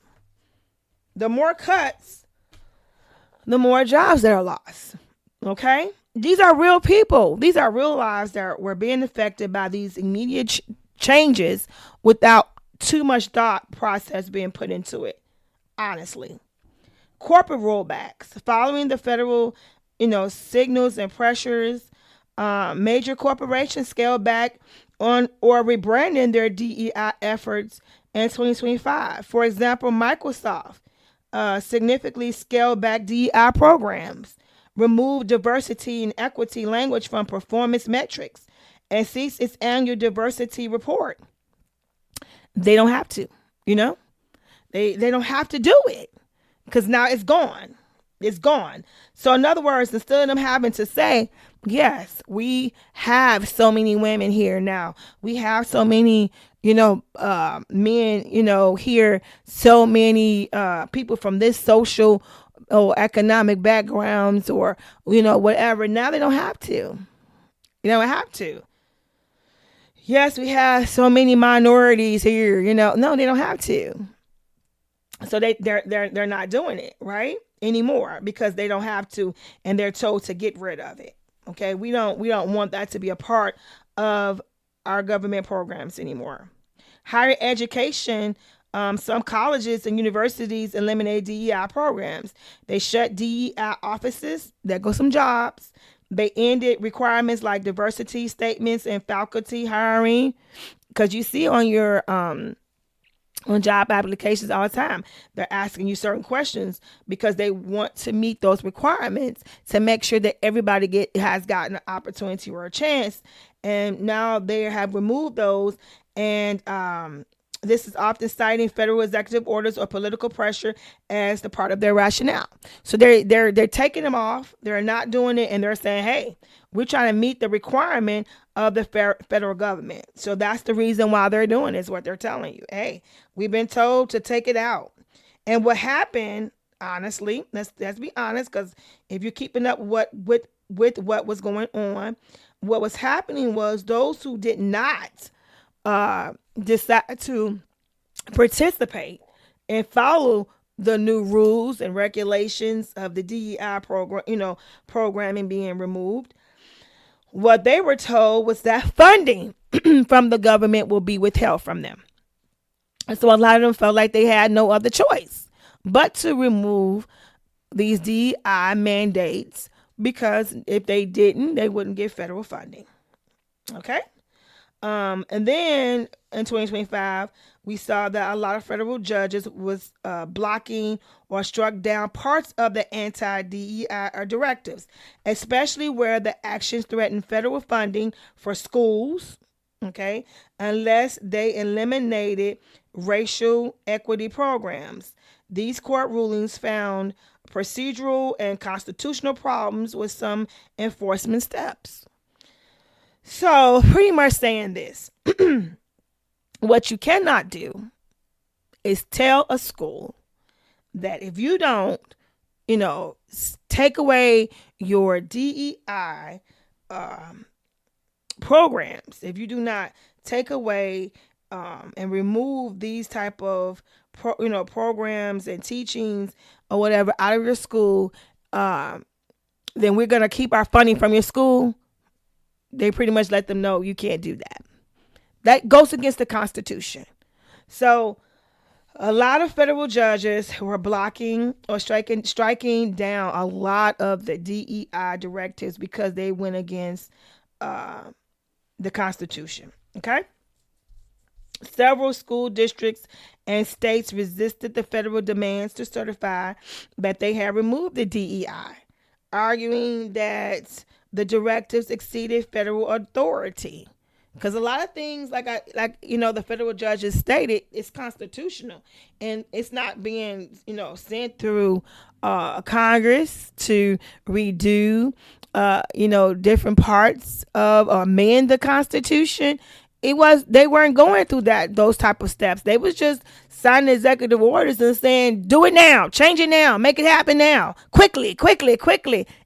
The more cuts, the more jobs that are lost. Okay? These are real people. These are real lives that were being affected by these immediate changes without too much thought process being put into it. Honestly. Corporate rollbacks. Following the federal, signals and pressures, major corporations scaled back on or rebranding their DEI efforts in 2025. For example, Microsoft significantly scaled back DEI programs, removed diversity and equity language from performance metrics, and ceased its annual diversity report. They don't have to, They don't have to do it because now it's gone. It's gone. So in other words, instead of them having to say, yes, we have so many women here now. We have so many, men, here, so many people from this social or economic backgrounds or, whatever. Now they don't have to. They don't have to. Yes, we have so many minorities here, No, they don't have to. So they're not doing it, right? Anymore because they don't have to and they're told to get rid of it. Okay, we don't want that to be a part of our government programs anymore. Higher education, some colleges and universities eliminated DEI programs. They shut DEI offices. There go some jobs. They ended requirements like diversity statements and faculty hiring because you see on your on job applications all the time, they're asking you certain questions because they want to meet those requirements to make sure that everybody has gotten an opportunity or a chance. And now they have removed those. And this is often citing federal executive orders or political pressure as the part of their rationale. So they're taking them off. They're not doing it. And they're saying, hey, we're trying to meet the requirement of the federal government. So that's the reason why they're doing is what they're telling you. Hey, we've been told to take it out. And what happened, honestly, let's be honest, because if you're keeping up with what was going on, what was happening was those who did not decide to participate and follow the new rules and regulations of the DEI program, programming being removed. What they were told was that funding from the government will be withheld from them. And so a lot of them felt like they had no other choice but to remove these DEI mandates because if they didn't, they wouldn't get federal funding. Okay? And then in 2025, we saw that a lot of federal judges was blocking or struck down parts of the anti-DEI directives, especially where the actions threatened federal funding for schools, okay, unless they eliminated racial equity programs. These court rulings found procedural and constitutional problems with some enforcement steps. So, pretty much saying this, what you cannot do is tell a school that if you don't, take away your DEI programs, if you do not take away and remove these type of programs and teachings or whatever out of your school, then we're gonna keep our funding from your school. They pretty much let them know you can't do that. That goes against the Constitution. So a lot of federal judges were blocking or striking down a lot of the DEI directives because they went against the Constitution. Okay. Several school districts and states resisted the federal demands to certify that they had removed the DEI, arguing that the directives exceeded federal authority. Because a lot of things, the federal judges stated, it's constitutional, and it's not being sent through Congress to redo different parts of amend the Constitution. They weren't going through those type of steps. They was just signing executive orders and saying, do it now, change it now, make it happen now, quickly,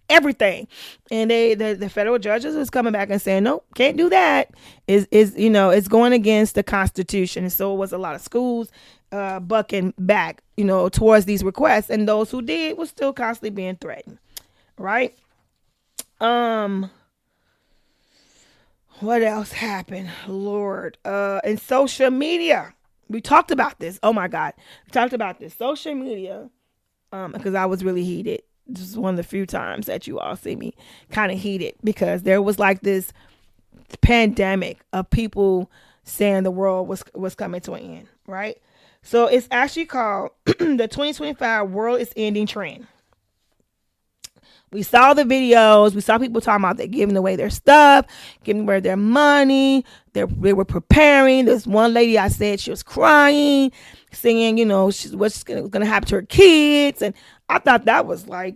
everything. And the federal judges was coming back and saying, nope, can't do that. It's going against the Constitution. And so it was a lot of schools bucking back, towards these requests, and those who did was still constantly being threatened. Right? What else happened? Lord. In social media. We talked about this. Oh my God. We talked about this. Social media. Because I was really heated. This is one of the few times that you all see me kind of heated, because there was like this pandemic of people saying the world was coming to an end. Right? So it's actually called the 2025 World is Ending Trend. We saw the videos. We saw people talking about they're giving away their stuff, giving away their money. They were preparing. There's one lady I said she was crying, saying, what's going to happen to her kids. And I thought that was like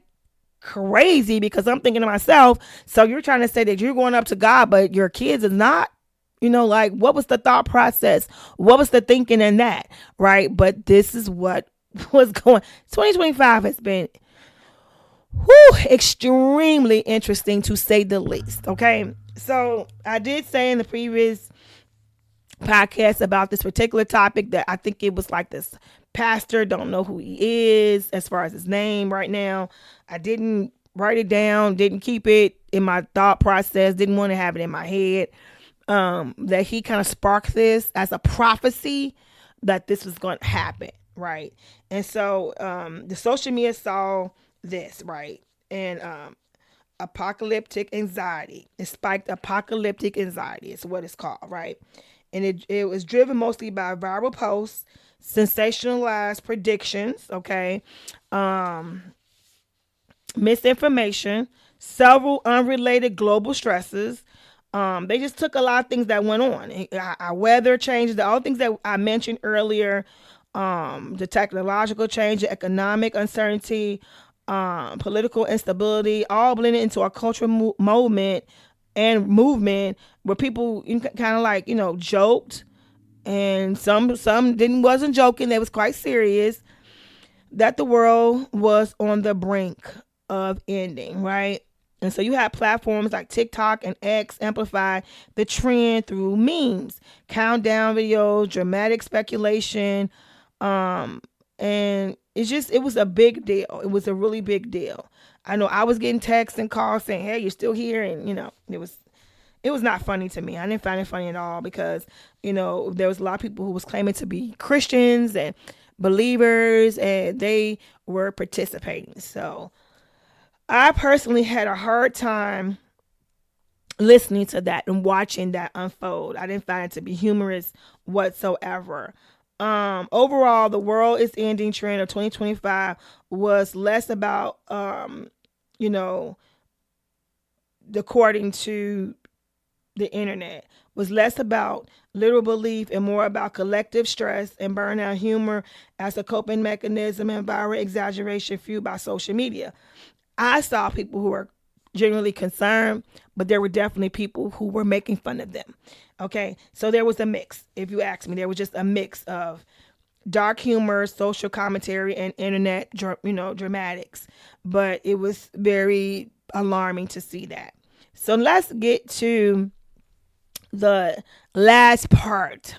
crazy, because I'm thinking to myself, so you're trying to say that you're going up to God, but your kids is not? What was the thought process? What was the thinking in that? Right? But this is what was going. 2025 has been extremely interesting, to say the least. Okay, so I did say in the previous podcast about this particular topic that I think it was like this pastor, don't know who he is as far as his name right now. I didn't write it down, didn't keep it in my thought process, didn't want to have it in my head. That he kind of sparked this as a prophecy that this was going to happen, right? And so the social media saw this, right? And apocalyptic anxiety. It spiked apocalyptic anxiety. It's what it's called, right? And it was driven mostly by viral posts, sensationalized predictions, okay? Misinformation, several unrelated global stresses. They just took a lot of things that went on. Our weather changes, all the things that I mentioned earlier, the technological change, the economic uncertainty, political instability, all blended into a cultural movement where people kind of like, joked, and some wasn't joking. They was quite serious, that the world was on the brink of ending, right? And so you have platforms like TikTok and X amplify the trend through memes, countdown videos, dramatic speculation, and it was a big deal. It was a really big deal. I know I was getting texts and calls saying, "Hey, you're still here," and it was not funny to me. I didn't find it funny at all, because there was a lot of people who was claiming to be Christians and believers, and they were participating. So I personally had a hard time listening to that and watching that unfold. I didn't find it to be humorous whatsoever. Overall, the world is ending trend of 2025 was less about, according to the internet was less about literal belief and more about collective stress and burnout humor as a coping mechanism and viral exaggeration fueled by social media. I saw people who were genuinely concerned, but there were definitely people who were making fun of them. Okay, so there was a mix. If you ask me, there was just a mix of dark humor, social commentary, and internet, dramatics. But it was very alarming to see that. So let's get to the last part.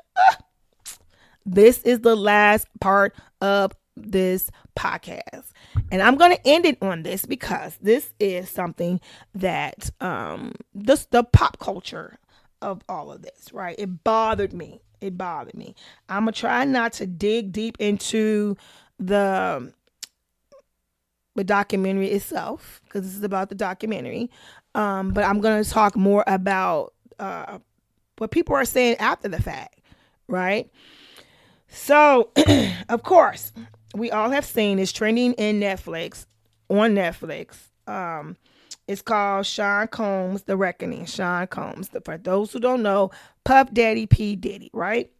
This is the last part of this podcast. And I'm going to end it on this because this is something that the pop culture of all of this, right? It bothered me. I'm going to try not to dig deep into the documentary itself because this is about the documentary. But I'm going to talk more about what people are saying after the fact, right? So, of course, we all have seen it's trending on Netflix. It's called Sean Combs, The Reckoning. Sean Combs. For those who don't know, Puff Daddy, P. Diddy, right?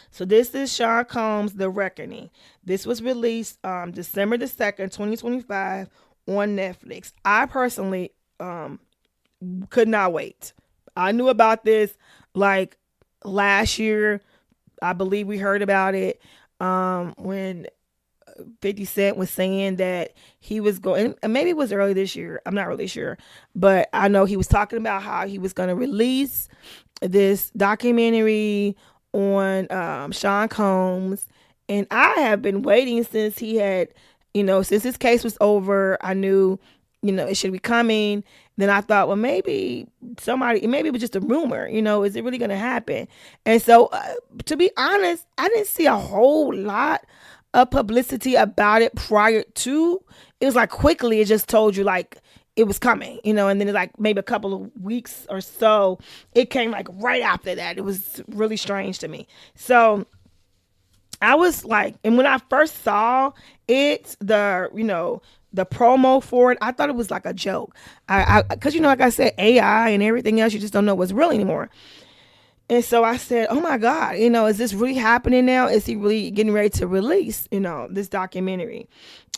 So this is Sean Combs, The Reckoning. This was released December the 2nd, 2025 on Netflix. I personally could not wait. I knew about this like last year. I believe we heard about it when 50 Cent was saying that he was going, and maybe it was early this year. I'm not really sure. But I know he was talking about how he was going to release this documentary on Sean Combs. And I have been waiting since he had, since his case was over. I knew, it should be coming. Then I thought, well, maybe it was just a rumor, is it really going to happen? And so, to be honest, I didn't see a whole lot of publicity about it prior to. It was like quickly, it just told you like it was coming, and then it's like maybe a couple of weeks or so, it came like right after that. It was really strange to me. So I was like, and when I first saw it, the promo for it, I thought it was like a joke. Because like I said, AI and everything else, you just don't know what's real anymore. And so I said, oh my God, is this really happening now? Is he really getting ready to release, this documentary?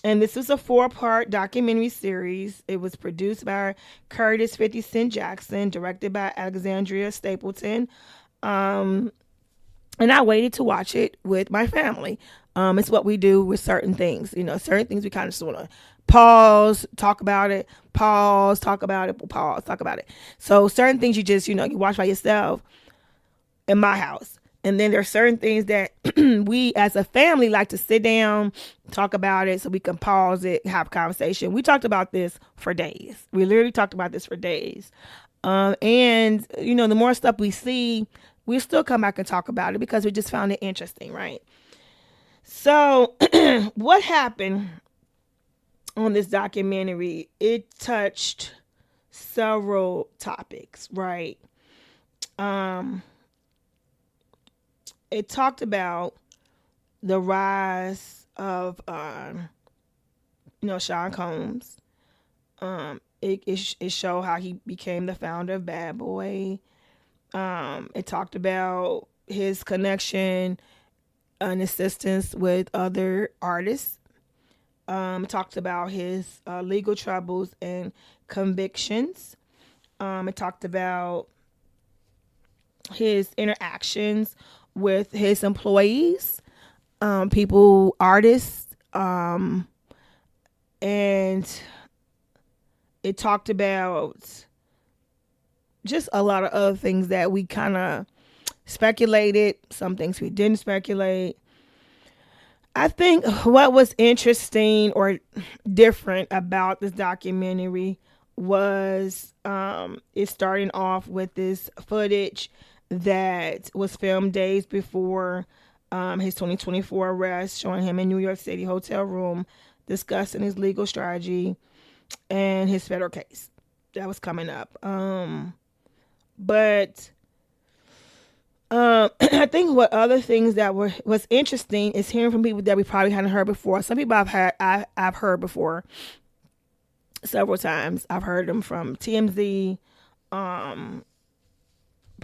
And this was a 4-part documentary series. It was produced by Curtis 50 Cent Jackson, directed by Alexandria Stapleton. And I waited to watch it with my family. It's what we do with certain things. Certain things we kind of sort of pause, talk about it, pause, talk about it, pause, talk about it. So certain things you just, you watch by yourself in my house. And then there are certain things that we as a family like to sit down, talk about it so we can pause it, have a conversation. We talked about this for days. We literally talked about this for days. And, the more stuff we see, we still come back and talk about it because we just found it interesting, right? So what happened on this documentary? It touched several topics, right? It talked about the rise of, Sean Combs. It showed how he became the founder of Bad Boy. It talked about his connection and assistance with other artists. It talked about his legal troubles and convictions. It talked about his interactions with his employees, people, artists, and it talked about just a lot of other things that we kind of speculated, some things we didn't speculate. I think what was interesting or different about this documentary was it starting off with this footage that was filmed days before his 2024 arrest, showing him in New York City hotel room discussing his legal strategy and his federal case that was coming up. But I think what other things that was interesting is hearing from people that we probably hadn't heard before. Some people I've heard before several times. I've heard them from TMZ,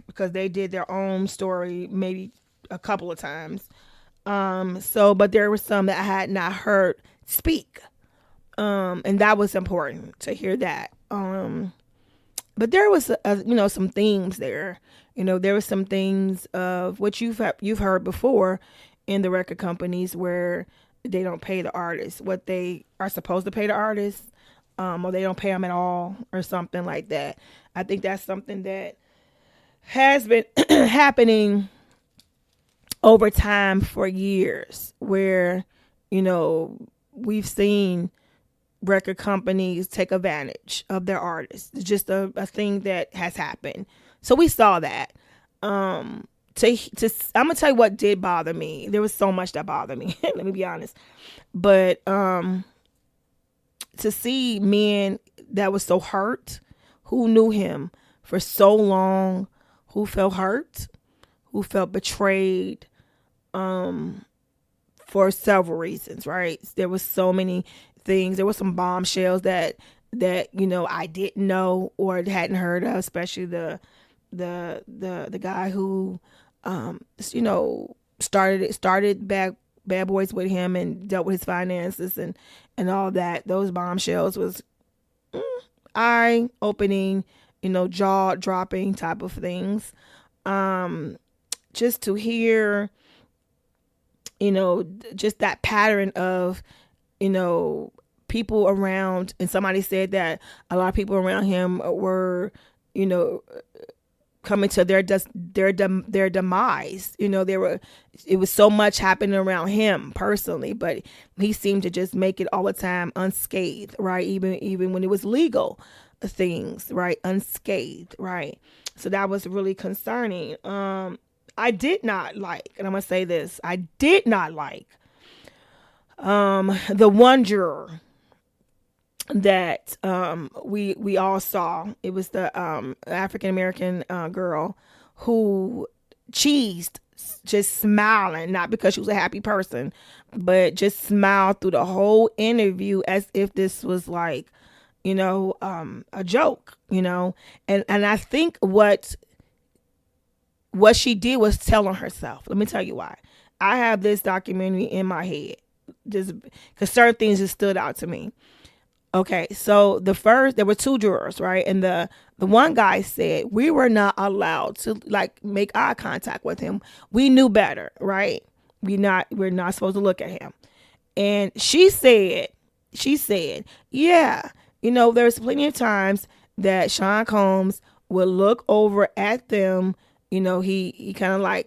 because they did their own story maybe a couple of times. So, but there were some that I had not heard speak. And that was important to hear that. But there was, some themes there. There were some things of what you've heard before in the record companies where they don't pay the artists what they are supposed to pay the artists, or they don't pay them at all, or something like that. I think that's something that has been happening over time for years, where we've seen record companies take advantage of their artists. It's just a thing that has happened. So we saw that. I'm gonna tell you what did bother me. There was so much that bothered me. Let me be honest. But to see men that was so hurt, who knew him for so long, who felt hurt, who felt betrayed, for several reasons, right? There was so many things. There were some bombshells that I didn't know or hadn't heard of, especially the guy who started Bad Boys with him and dealt with his finances and all that. Those bombshells was eye opening, jaw dropping type of things. Just to hear, just that pattern of, people around, and somebody said that a lot of people around him were, coming to their demise. It was so much happening around him personally, but he seemed to just make it all the time unscathed, right? Even when it was legal things, right? Unscathed, right? So that was really concerning. I did not like, and I'm gonna say this, I did not like the one juror that we all saw. It was the African American girl who cheesed, just smiling, not because she was a happy person, but just smiled through the whole interview as if this was like, a joke, and I think what she did was tell on herself. Let me tell you why. I have this documentary in my head, just because certain things just stood out to me. Okay, so there were two jurors, right? And the one guy said we were not allowed to make eye contact with him. We knew better, right? We're not supposed to look at him. And she said, yeah, there's plenty of times that Sean Combs would look over at them. He kind of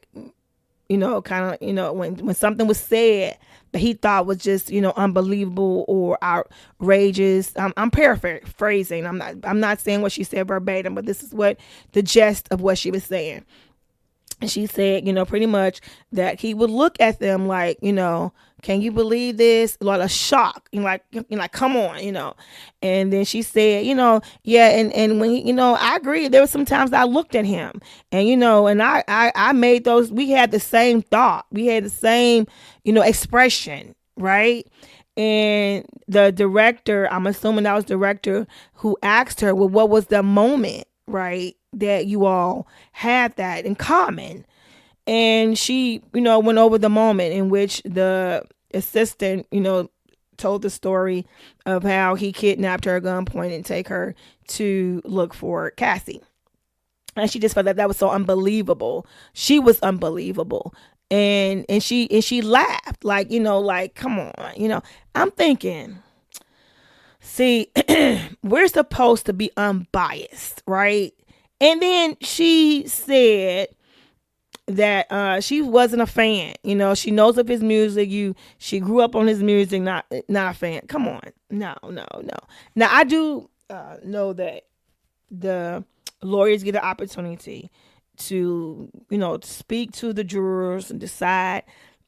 when something was said that he thought was just, unbelievable or outrageous. I'm paraphrasing. I'm not saying what she said verbatim, but this is what the gist of what she was saying. And she said, pretty much that he would look at them like, can you believe this? A lot of shock, like, come on, And then she said, yeah, and when I agree. There were some times I looked at him, and and I made those. We had the same thought. We had the same, expression, right? And the director, I'm assuming that was the director, who asked her, well, what was the moment, right, that you all had that in common? And she, went over the moment in which the assistant, told the story of how he kidnapped her at gunpoint and take her to look for Cassie. And she just felt that was so unbelievable. She was unbelievable. And she laughed, like, come on, I'm thinking, see, we're supposed to be unbiased, right? And then she said that she wasn't a fan. She knows of his music. She grew up on his music, not a fan. Come on. No. Now, I do know that the lawyers get an opportunity to, speak to the jurors and decide,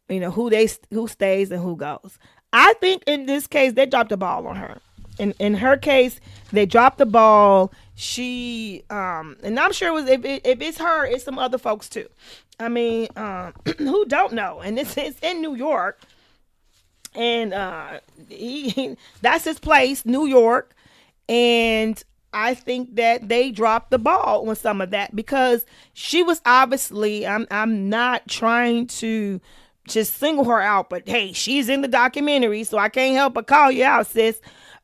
who stays and who goes. I think in this case, they dropped the ball on her. In her case, they dropped the ball. She, and I'm sure it was, if it's her, it's some other folks too. I mean, who don't know? And it's in New York, and that's his place, New York. And I think that they dropped the ball on some of that, because she was obviously, I'm not trying to just single her out, but hey, she's in the documentary, so I can't help but call you out, sis.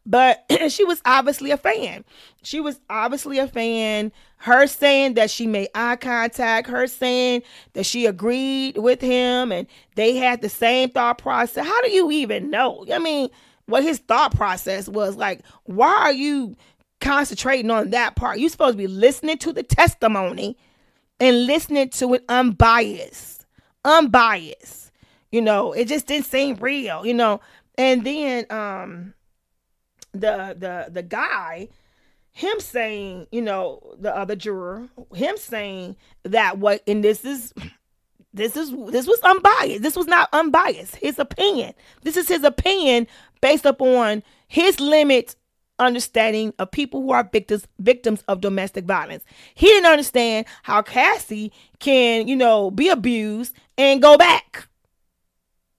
But she was obviously a fan. She was obviously a fan. Her saying that she made eye contact, her saying that she agreed with him and they had the same thought process. How do you even know? I mean, what his thought process was like. Why are you concentrating on that part? You're supposed to be listening to the testimony and listening to it unbiased. Unbiased. It just didn't seem real. And then the guy, him saying, the other juror, him saying that what, and this was unbiased. This was not unbiased. His opinion. This is his opinion based upon his limit understanding of people who are victims of domestic violence. He didn't understand how Cassie can, be abused and go back.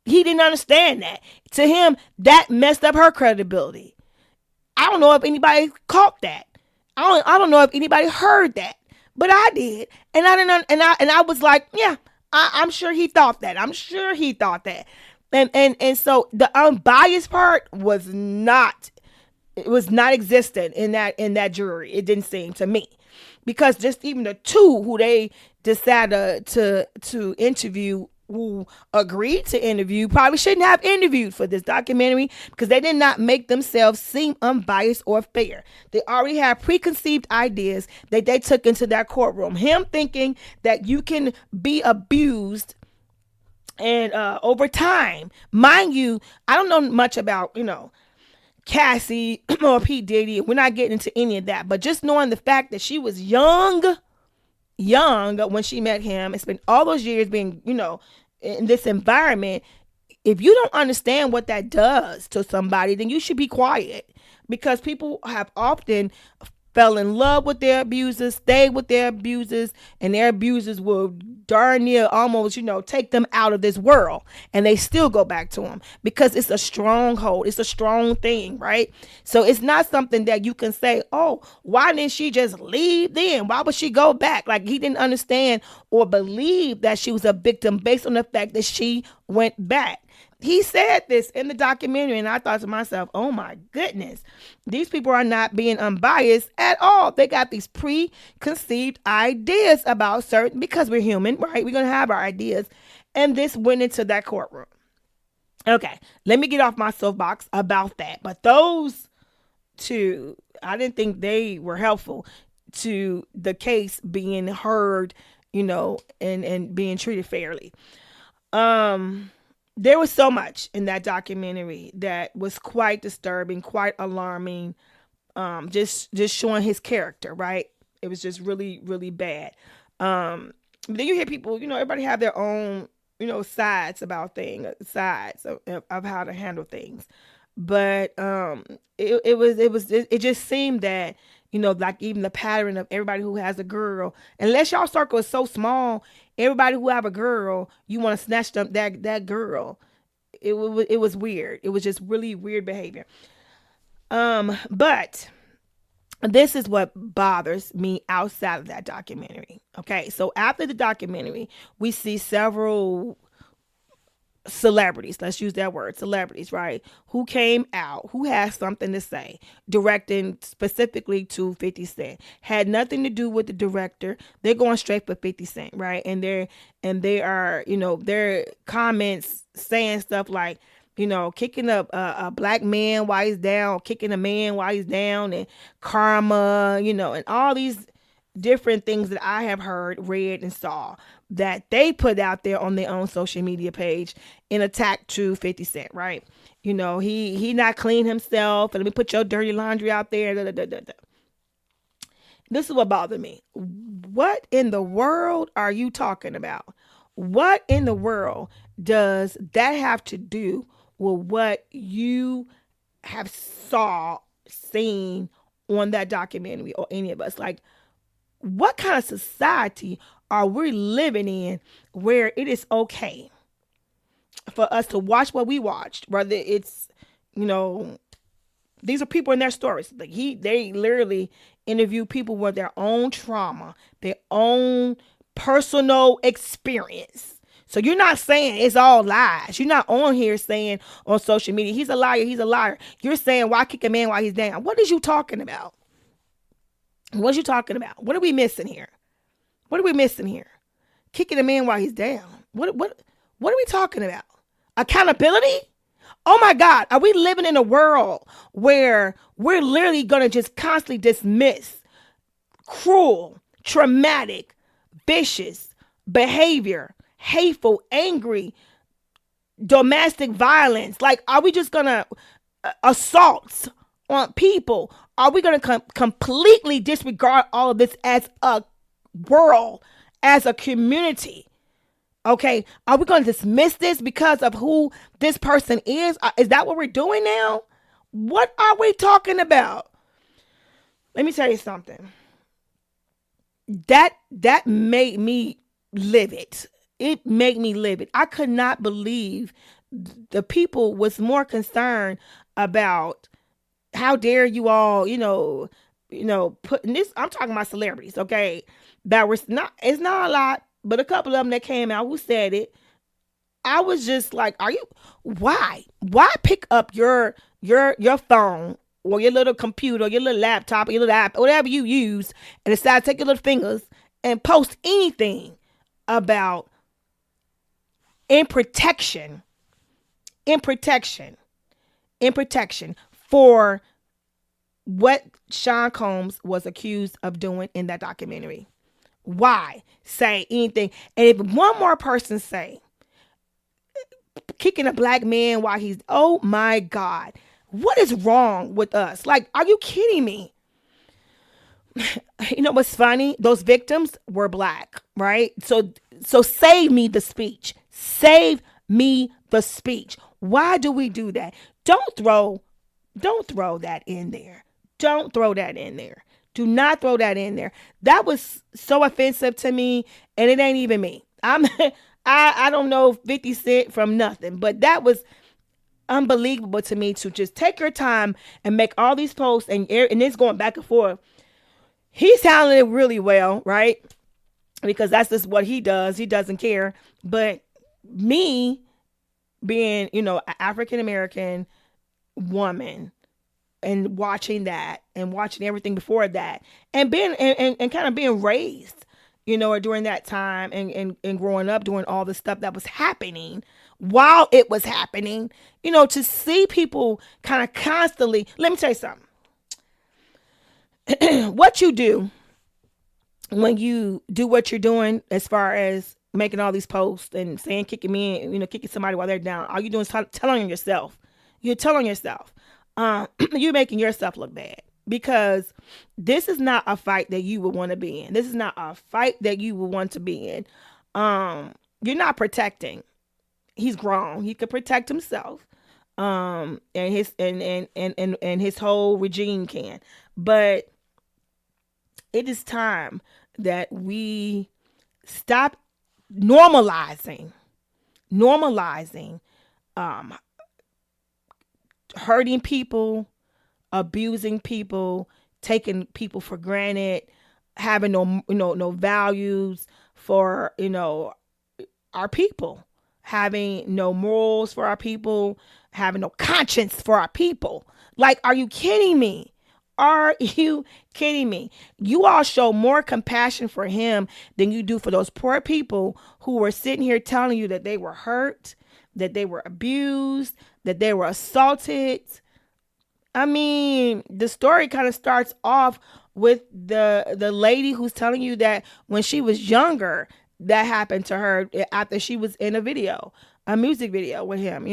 He didn't understand that. To him, that messed up her credibility. I don't know if anybody caught that. I don't know if anybody heard that, but I did, and I didn't. And I was like, yeah, I'm sure he thought that. I'm sure he thought that. And so the unbiased part was not. It was not existent in that jury. It didn't seem to me, because just even the two who they decided to interview, who agreed to interview, probably shouldn't have interviewed for this documentary, because they did not make themselves seem unbiased or fair. They already had preconceived ideas that they took into that courtroom. Him thinking that you can be abused and over time, mind you, I don't know much about Cassie or P. Diddy. We're not getting into any of that, but just knowing the fact that she was young when she met him, it's been all those years being, in this environment. If you don't understand what that does to somebody, then you should be quiet, because people have often fell in love with their abusers, stayed with their abusers, and their abusers will darn near almost, take them out of this world, and they still go back to them because it's a stronghold. It's a strong thing, right? So it's not something that you can say, oh, why didn't she just leave then? Why would she go back? Like, he didn't understand or believe that she was a victim based on the fact that she went back. He said this in the documentary, and I thought to myself, oh my goodness, these people are not being unbiased at all. They got these preconceived ideas about certain, because we're human, right? We're going to have our ideas. And this went into that courtroom. Okay, let me get off my soapbox about that. But those two, I didn't think they were helpful to the case being heard, and being treated fairly. There was so much in that documentary that was quite disturbing, quite alarming. Just showing his character, right? It was just really, really bad. But then you hear people, everybody have their own, sides about things, sides of how to handle things. But it just seemed that, like even the pattern of everybody who has a girl, unless y'all circle is so small, everybody who have a girl, you want to snatch them that girl. It was weird. It was just really weird behavior. But this is what bothers me outside of that documentary. Okay, so after the documentary, we see several celebrities, let's use that word, celebrities, right, who came out, who has something to say, directing specifically to 50 Cent. Had nothing to do with the director. They're going straight for 50 Cent, right? And they are, their comments saying stuff like, kicking a black man while he's down, kicking a man while he's down, and karma, and all these different things that I have heard, read, and saw that they put out there on their own social media page in attack to 50 Cent, right? He not clean himself, and let me put your dirty laundry out there. Da, da, da, da, da. This is what bothered me. What in the world are you talking about? What in the world does that have to do with what you have seen on that documentary, or any of us? Like, what kind of society are we living in where it is okay for us to watch what we watched, whether it's, These are people in their stories. Like they literally interview people with their own trauma, their own personal experience. So you're not saying it's all lies. You're not on here saying on social media, he's a liar, he's a liar. You're saying, why kick a man while he's down? What is you talking about? What you talking about? What are we missing here? What are we missing here? Kicking a man while he's down. What are we talking about? Accountability? Oh my God, are we living in a world where we're literally going to just constantly dismiss cruel, traumatic, vicious behavior, hateful, angry, domestic violence? Like, are we just going to assaults on people? Are we going to completely disregard all of this as a world, as a community? Okay, are we going to dismiss this because of who this person is? Is that what we're doing now? What are we talking about? Let me tell you something. That made me livid. It made me livid. I could not believe the people was more concerned about how dare you all, putting this. I'm talking about celebrities, okay? That was not. It's not a lot. But a couple of them that came out who said it, I was just like, why pick up your phone or your little computer, or your little laptop, or your little app, whatever you use, and decide to take your little fingers and post anything about in protection for what Sean Combs was accused of doing in that documentary? Why say anything? And if one more person say kicking a black man while he's, oh my God, what is wrong with us? Like, are you kidding me? You know what's funny? Those victims were black, right? So save me the speech. Save me the speech. Why do we do that? Don't throw that in there. Don't throw that in there. Do not throw that in there. That was so offensive to me, and it ain't even me. I don't know 50 Cent from nothing, but that was unbelievable to me, to just take your time and make all these posts and it's going back and forth. He's handling it really well, right? Because that's just what he does. He doesn't care. But me being, an African American woman, and watching that and watching everything before that, and being and kind of being raised, during that time and growing up, doing all the stuff that was happening while it was happening, to see people kind of constantly, let me tell you something. What you do when you do what you're doing, as far as making all these posts and saying kicking somebody while they're down, all you doing is telling yourself. You're telling yourself. You're making yourself look bad, because this is not a fight that you would want to be in. This is not a fight that you would want to be in. You're not protecting. He's grown. He could protect himself. And his whole regime can. But it is time that we stop normalizing hurting people, abusing people, taking people for granted, having no values for our people, having no morals for our people, having no conscience for our people. Like, are you kidding me? Are you kidding me? You all show more compassion for him than you do for those poor people who were sitting here telling you that they were hurt, that they were abused, that they were assaulted. I mean, the story kind of starts off with the lady who's telling you that when she was younger, that happened to her after she was in a music video with him,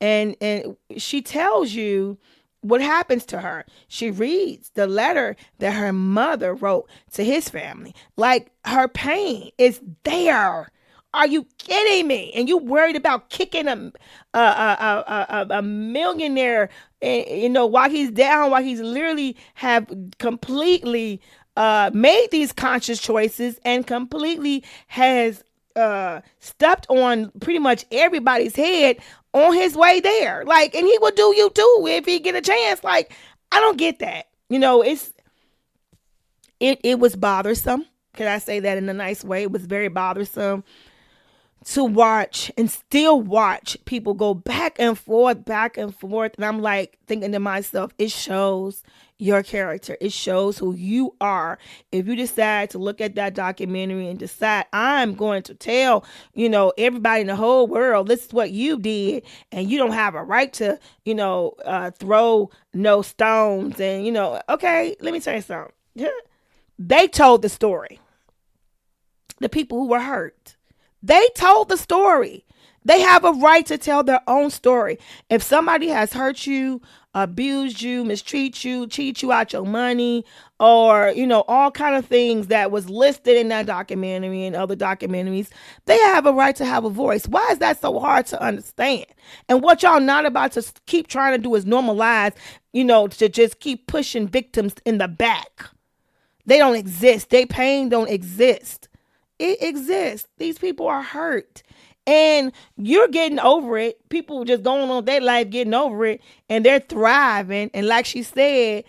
and she tells you what happens to her. She reads the letter that her mother wrote to his family. Like, her pain is there. Are you kidding me? And you worried about kicking a millionaire, while he's down, while he's literally have completely made these conscious choices and completely has stepped on pretty much everybody's head on his way there. Like, and he would do you too if he get a chance. Like, I don't get that. It was bothersome. Can I say that in a nice way? It was very bothersome to watch and still watch people go back and forth, back and forth. And I'm like thinking to myself, it shows your character. It shows who you are. If you decide to look at that documentary and decide, I'm going to tell, everybody in the whole world, this is what you did, and you don't have a right to, throw no stones. And, okay, let me tell you something. They told the story. The people who were hurt. They told the story. They have a right to tell their own story. If somebody has hurt you, abused you, mistreat you, cheat you out your money, or, all kind of things that was listed in that documentary and other documentaries, they have a right to have a voice. Why is that so hard to understand? And what y'all not about to keep trying to do is normalize, to just keep pushing victims in the back. They don't exist. Their pain don't exist. It exists. These people are hurt. And you're getting over it. People just going on their life getting over it. And they're thriving. And like she said,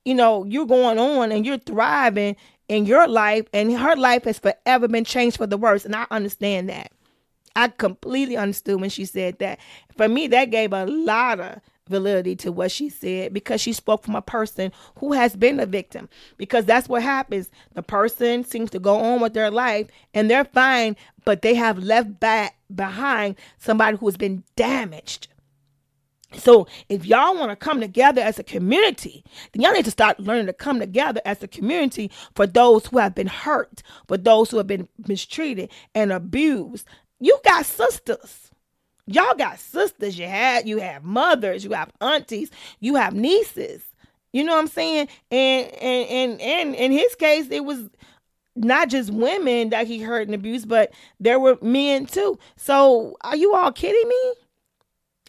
you're going on and you're thriving in your life. And her life has forever been changed for the worse. And I understand that. I completely understood when she said that. For me, that gave a lot of validity to what she said, because she spoke from a person who has been a victim. Because that's what happens. The person seems to go on with their life and they're fine, but they have left behind somebody who has been damaged. So if y'all want to come together as a community, then y'all need to start learning to come together as a community for those who have been hurt, for those who have been mistreated and abused. You got sisters. Y'all got sisters. You have mothers, you have aunties, you have nieces. You know what I'm saying? And in his case, it was not just women that he hurt and abused, but there were men too. So are you all kidding me?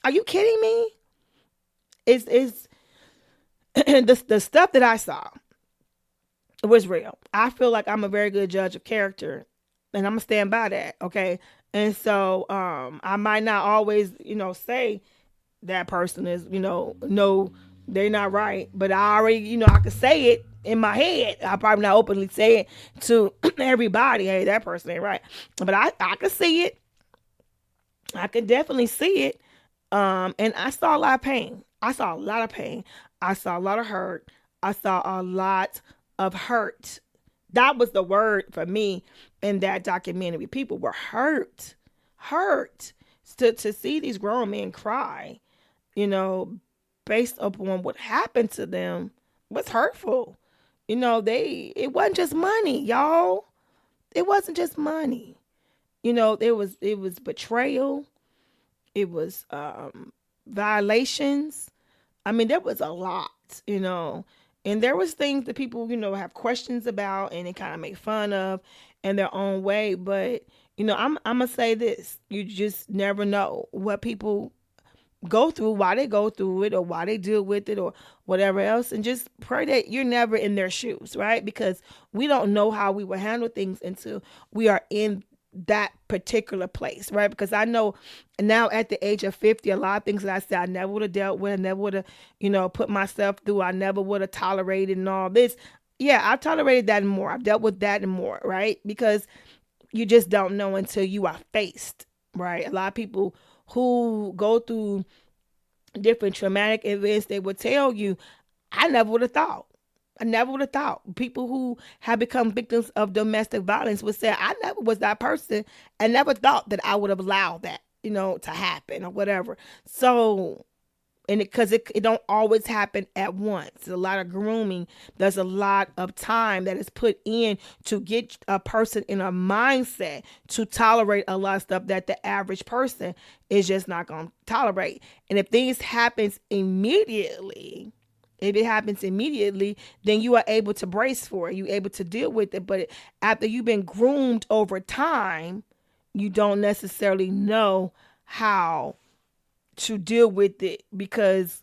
Are you kidding me? It's the stuff that I saw was real. I feel like I'm a very good judge of character, and I'm gonna stand by that. Okay. And so I might not always, say that person is, no, they're not right. But I already, I could say it in my head. I probably not openly say it to everybody. Hey, that person ain't right. But I could see it. I could definitely see it. And I saw a lot of pain. I saw a lot of pain. I saw a lot of hurt. I saw a lot of hurt. That was the word for me in that documentary. People were hurt. To see these grown men cry, based upon what happened to them was hurtful. It wasn't just money, y'all. It wasn't just money. It was betrayal. It was violations. I mean, there was a lot, and there was things that people, have questions about and they kind of make fun of in their own way. But, I'm going to say this. You just never know what people go through, why they go through it, or why they deal with it, or whatever else. And just pray that you're never in their shoes, right? Because we don't know how we will handle things until we are in that particular place, right? Because I know now at the age of 50, a lot of things that I said I never would have dealt with, I never would have, put myself through, I never would have tolerated and all this. Yeah, I tolerated that and more. I've dealt with that and more, right? Because you just don't know until you are faced, right? A lot of people who go through different traumatic events, they would tell you, I never would have thought. I never would have thought. People who have become victims of domestic violence would say, I never was that person. I never thought that I would have allowed that, to happen or whatever. So, and because it don't always happen at once. There's a lot of grooming. There's a lot of time that is put in to get a person in a mindset to tolerate a lot of stuff that the average person is just not going to tolerate. And if things happens immediately, then you are able to brace for it. You're able to deal with it. But after you've been groomed over time, you don't necessarily know how to deal with it because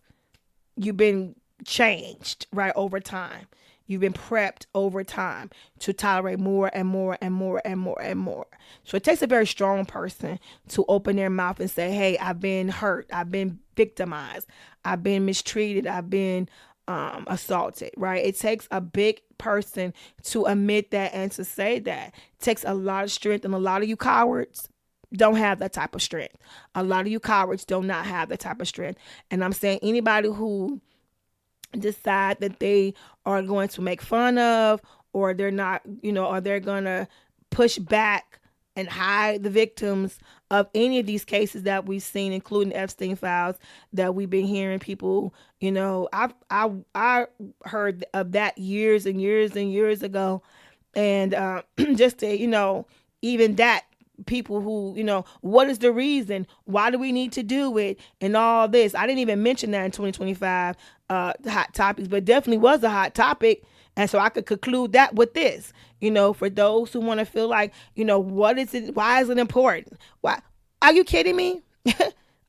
you've been changed, right, over time. You've been prepped over time to tolerate more and more and more and more and more. So it takes a very strong person to open their mouth and say, hey, I've been hurt. I've been victimized. I've been mistreated. I've been assaulted, right? It takes a big person to admit that and to say that. It takes a lot of strength, and a lot of you cowards don't have that type of strength. A lot of you cowards do not have that type of strength. And I'm saying anybody who decide that they are going to make fun of, or they're not, or they're going to push back and hide the victims of any of these cases that we've seen, including Epstein files, that we've been hearing people, I heard of that years and years and years ago. And just to, even that, people who, what is the reason? Why do we need to do it? And all this. I didn't even mention that in 2025 hot topics, but definitely was a hot topic. And so I could conclude that with this, for those who want to feel like, what is it? Why is it important? Why? Are you kidding me?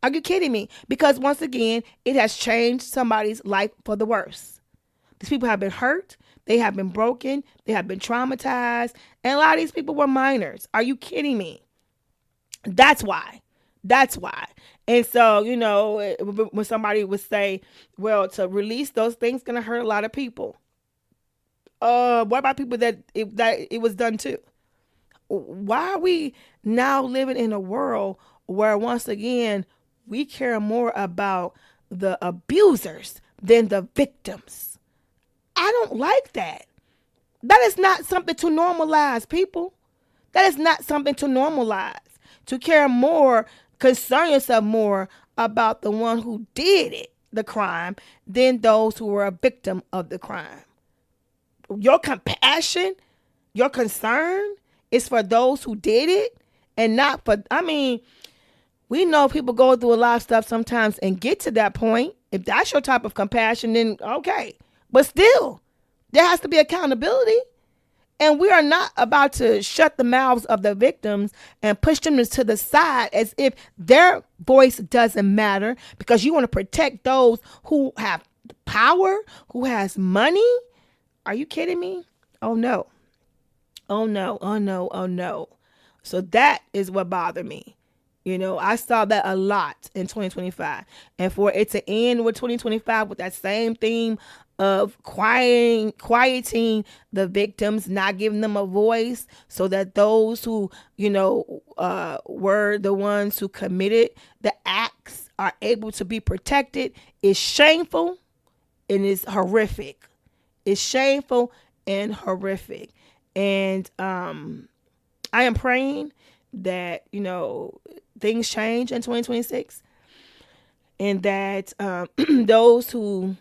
Are you kidding me? Because once again, it has changed somebody's life for the worse. These people have been hurt. They have been broken. They have been traumatized. And a lot of these people were minors. Are you kidding me? That's why. That's why. And so, when somebody would say, well, to release those things going to hurt a lot of people. What about people that it was done to? Why are we now living in a world where, once again, we care more about the abusers than the victims? I don't like that. That is not something to normalize, people. That is not something to normalize. To care more, concern yourself more about the one who did it, the crime, than those who were a victim of the crime. Your compassion, your concern is for those who did it, and not for, we know people go through a lot of stuff sometimes and get to that point. If that's your type of compassion, then okay. But still, there has to be accountability. And we are not about to shut the mouths of the victims and push them to the side as if their voice doesn't matter, because you want to protect those who have power, who has money. Are you kidding me? Oh, no. Oh, no. Oh, no. Oh, no. So that is what bothered me. I saw that a lot in 2025. And for it to end with 2025 with that same theme of quieting the victims, not giving them a voice, so that those who, were the ones who committed the acts are able to be protected, is shameful and is horrific. It's shameful and horrific. And I am praying that, things change in 2026, and that those who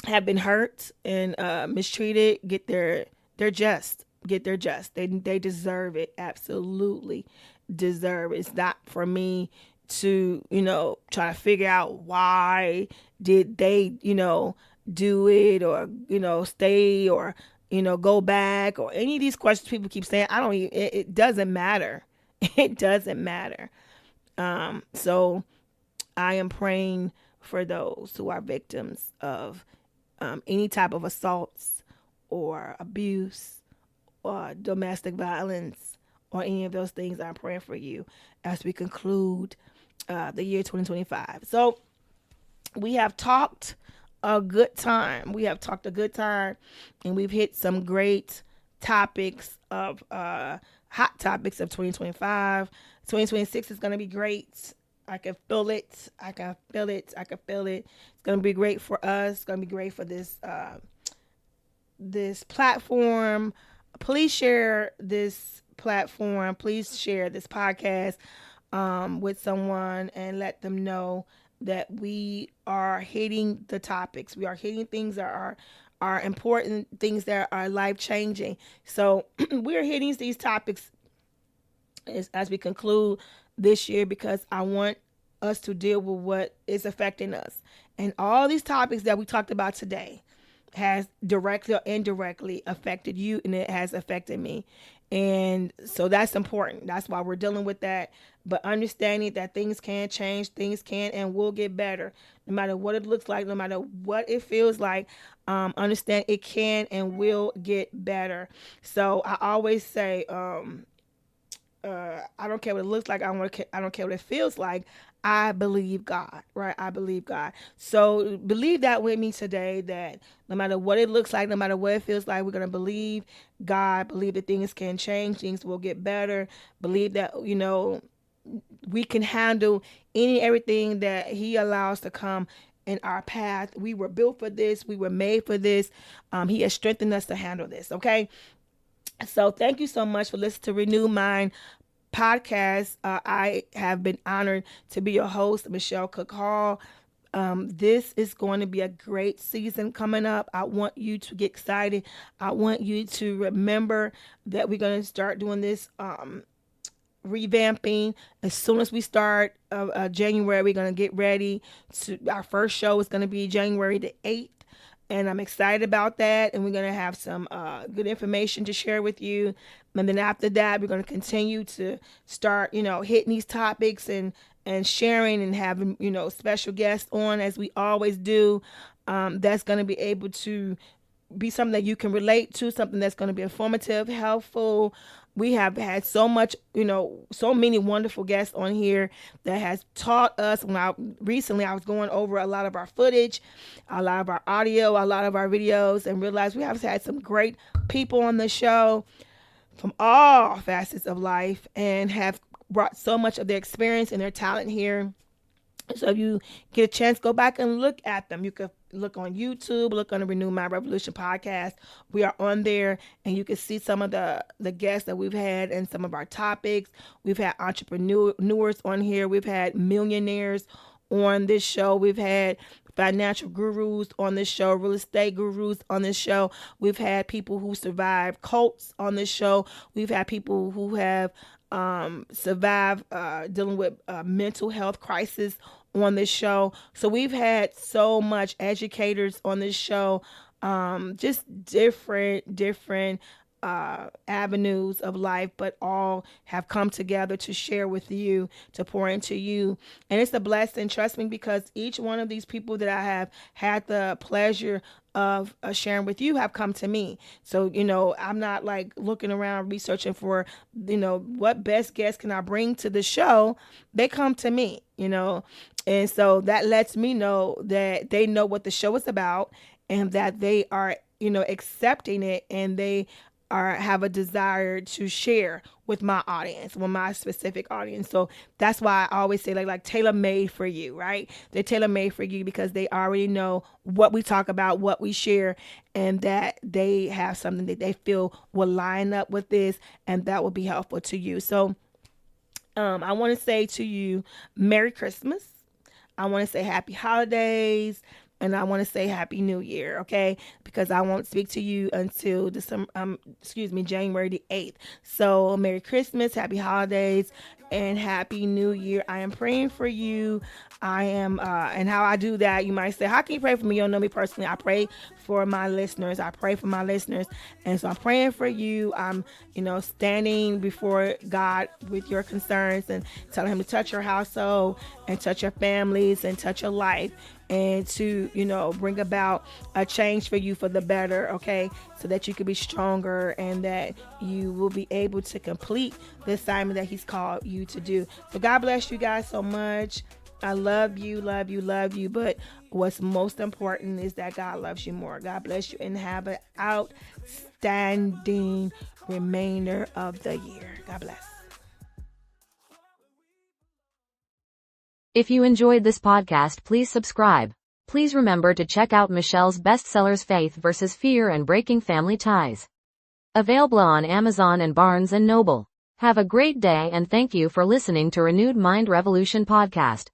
have been hurt and mistreated get their just. They deserve it. Absolutely deserve it. It's not for me to, try to figure out why did they, do it, or, stay, or, go back, or any of these questions people keep saying. It doesn't matter. It doesn't matter. So I am praying for those who are victims of any type of assaults or abuse or domestic violence or any of those things. I'm praying for you as we conclude the year 2025. So we have talked a good time. And we've hit some great topics of hot topics of 2025. 2026 is going to be great. I can feel it. I can feel it. It's going to be great for us. It's going to be great for this this platform. Please share this platform. Please share this podcast with someone and let them know that we are hitting the topics. We are hitting things that are important, things that are life-changing. So we're hitting these topics as we conclude this year, because I want us to deal with what is affecting us. And all these topics that we talked about today has directly or indirectly affected you, and it has affected me. And so that's important. That's why we're dealing with that. But understanding that things can change, things can and will get better, no matter what it looks like, no matter what it feels like. Understand it can and will get better. So I always say, I don't care what it looks like. I don't care what it feels like. I believe God, right? I believe God. So believe that with me today, that no matter what it looks like, no matter what it feels like, we're going to believe God, believe that things can change, things will get better. Believe that, we can handle everything that he allows to come in our path. We were built for this. We were made for this. He has strengthened us to handle this. Okay. So thank you so much for listening to Renew Mind podcast. I have been honored to be your host, Michelle Cook Hall. This is going to be a great season coming up. I want you to get excited. I want you to remember that we're going to start doing this revamping as soon as we start January. We're going to get ready to our first show is going to be January the 8th. And I'm excited about that. And we're going to have some good information to share with you. And then after that, we're going to continue to start, hitting these topics and sharing and having, special guests on as we always do. That's going to be able to be something that you can relate to, something that's going to be informative, helpful. We have had so much, so many wonderful guests on here that has taught us. Recently I was going over a lot of our footage, a lot of our audio, a lot of our videos, and realized we have had some great people on the show from all facets of life and have brought so much of their experience and their talent here. So if you get a chance, go back and look at them. You can look on YouTube, look on the Renew My Revolution podcast. We are on there, and you can see some of the guests that we've had and some of our topics. We've had entrepreneurs on here. We've had millionaires on this show. We've had financial gurus on this show, real estate gurus on this show. We've had people who survived cults on this show. We've had people who have survived dealing with mental health crisis on this show. So we've had so much educators on this show, just different avenues of life, but all have come together to share with you, to pour into you. And it's a blessing, trust me, because each one of these people that I have had the pleasure of sharing with you have come to me. So, I'm not like looking around researching for, what best guest can I bring to the show. They come to me, and so that lets me know that they know what the show is about and that they are, accepting it, and they have a desire to share with my audience, with my specific audience. So that's why I always say like tailor-made for you, right? They're tailor-made for you because they already know what we talk about, what we share, and that they have something that they feel will line up with this and that will be helpful to you. So I want to say to you, Merry Christmas. I want to say Happy Holidays. And I want to say Happy New Year, okay? Because I won't speak to you until January the 8th. So Merry Christmas, Happy Holidays, and Happy New Year. I am praying for you. I am, and how I do that, you might say, how can you pray for me? You don't know me personally. I pray for my listeners. And so I'm praying for you. I'm, standing before God with your concerns and telling him to touch your household and touch your families and touch your life, and to, bring about a change for you for the better, okay? So that you can be stronger and that you will be able to complete the assignment that he's called you to do. So God bless you guys so much. I love you. But what's most important is that God loves you more. God bless you and have an outstanding remainder of the year. God bless. If you enjoyed this podcast, please subscribe. Please remember to check out Michelle's bestsellers Faith vs. Fear and Breaking Family Ties. Available on Amazon and Barnes & Noble. Have a great day and thank you for listening to Renewed Mind Revolution Podcast.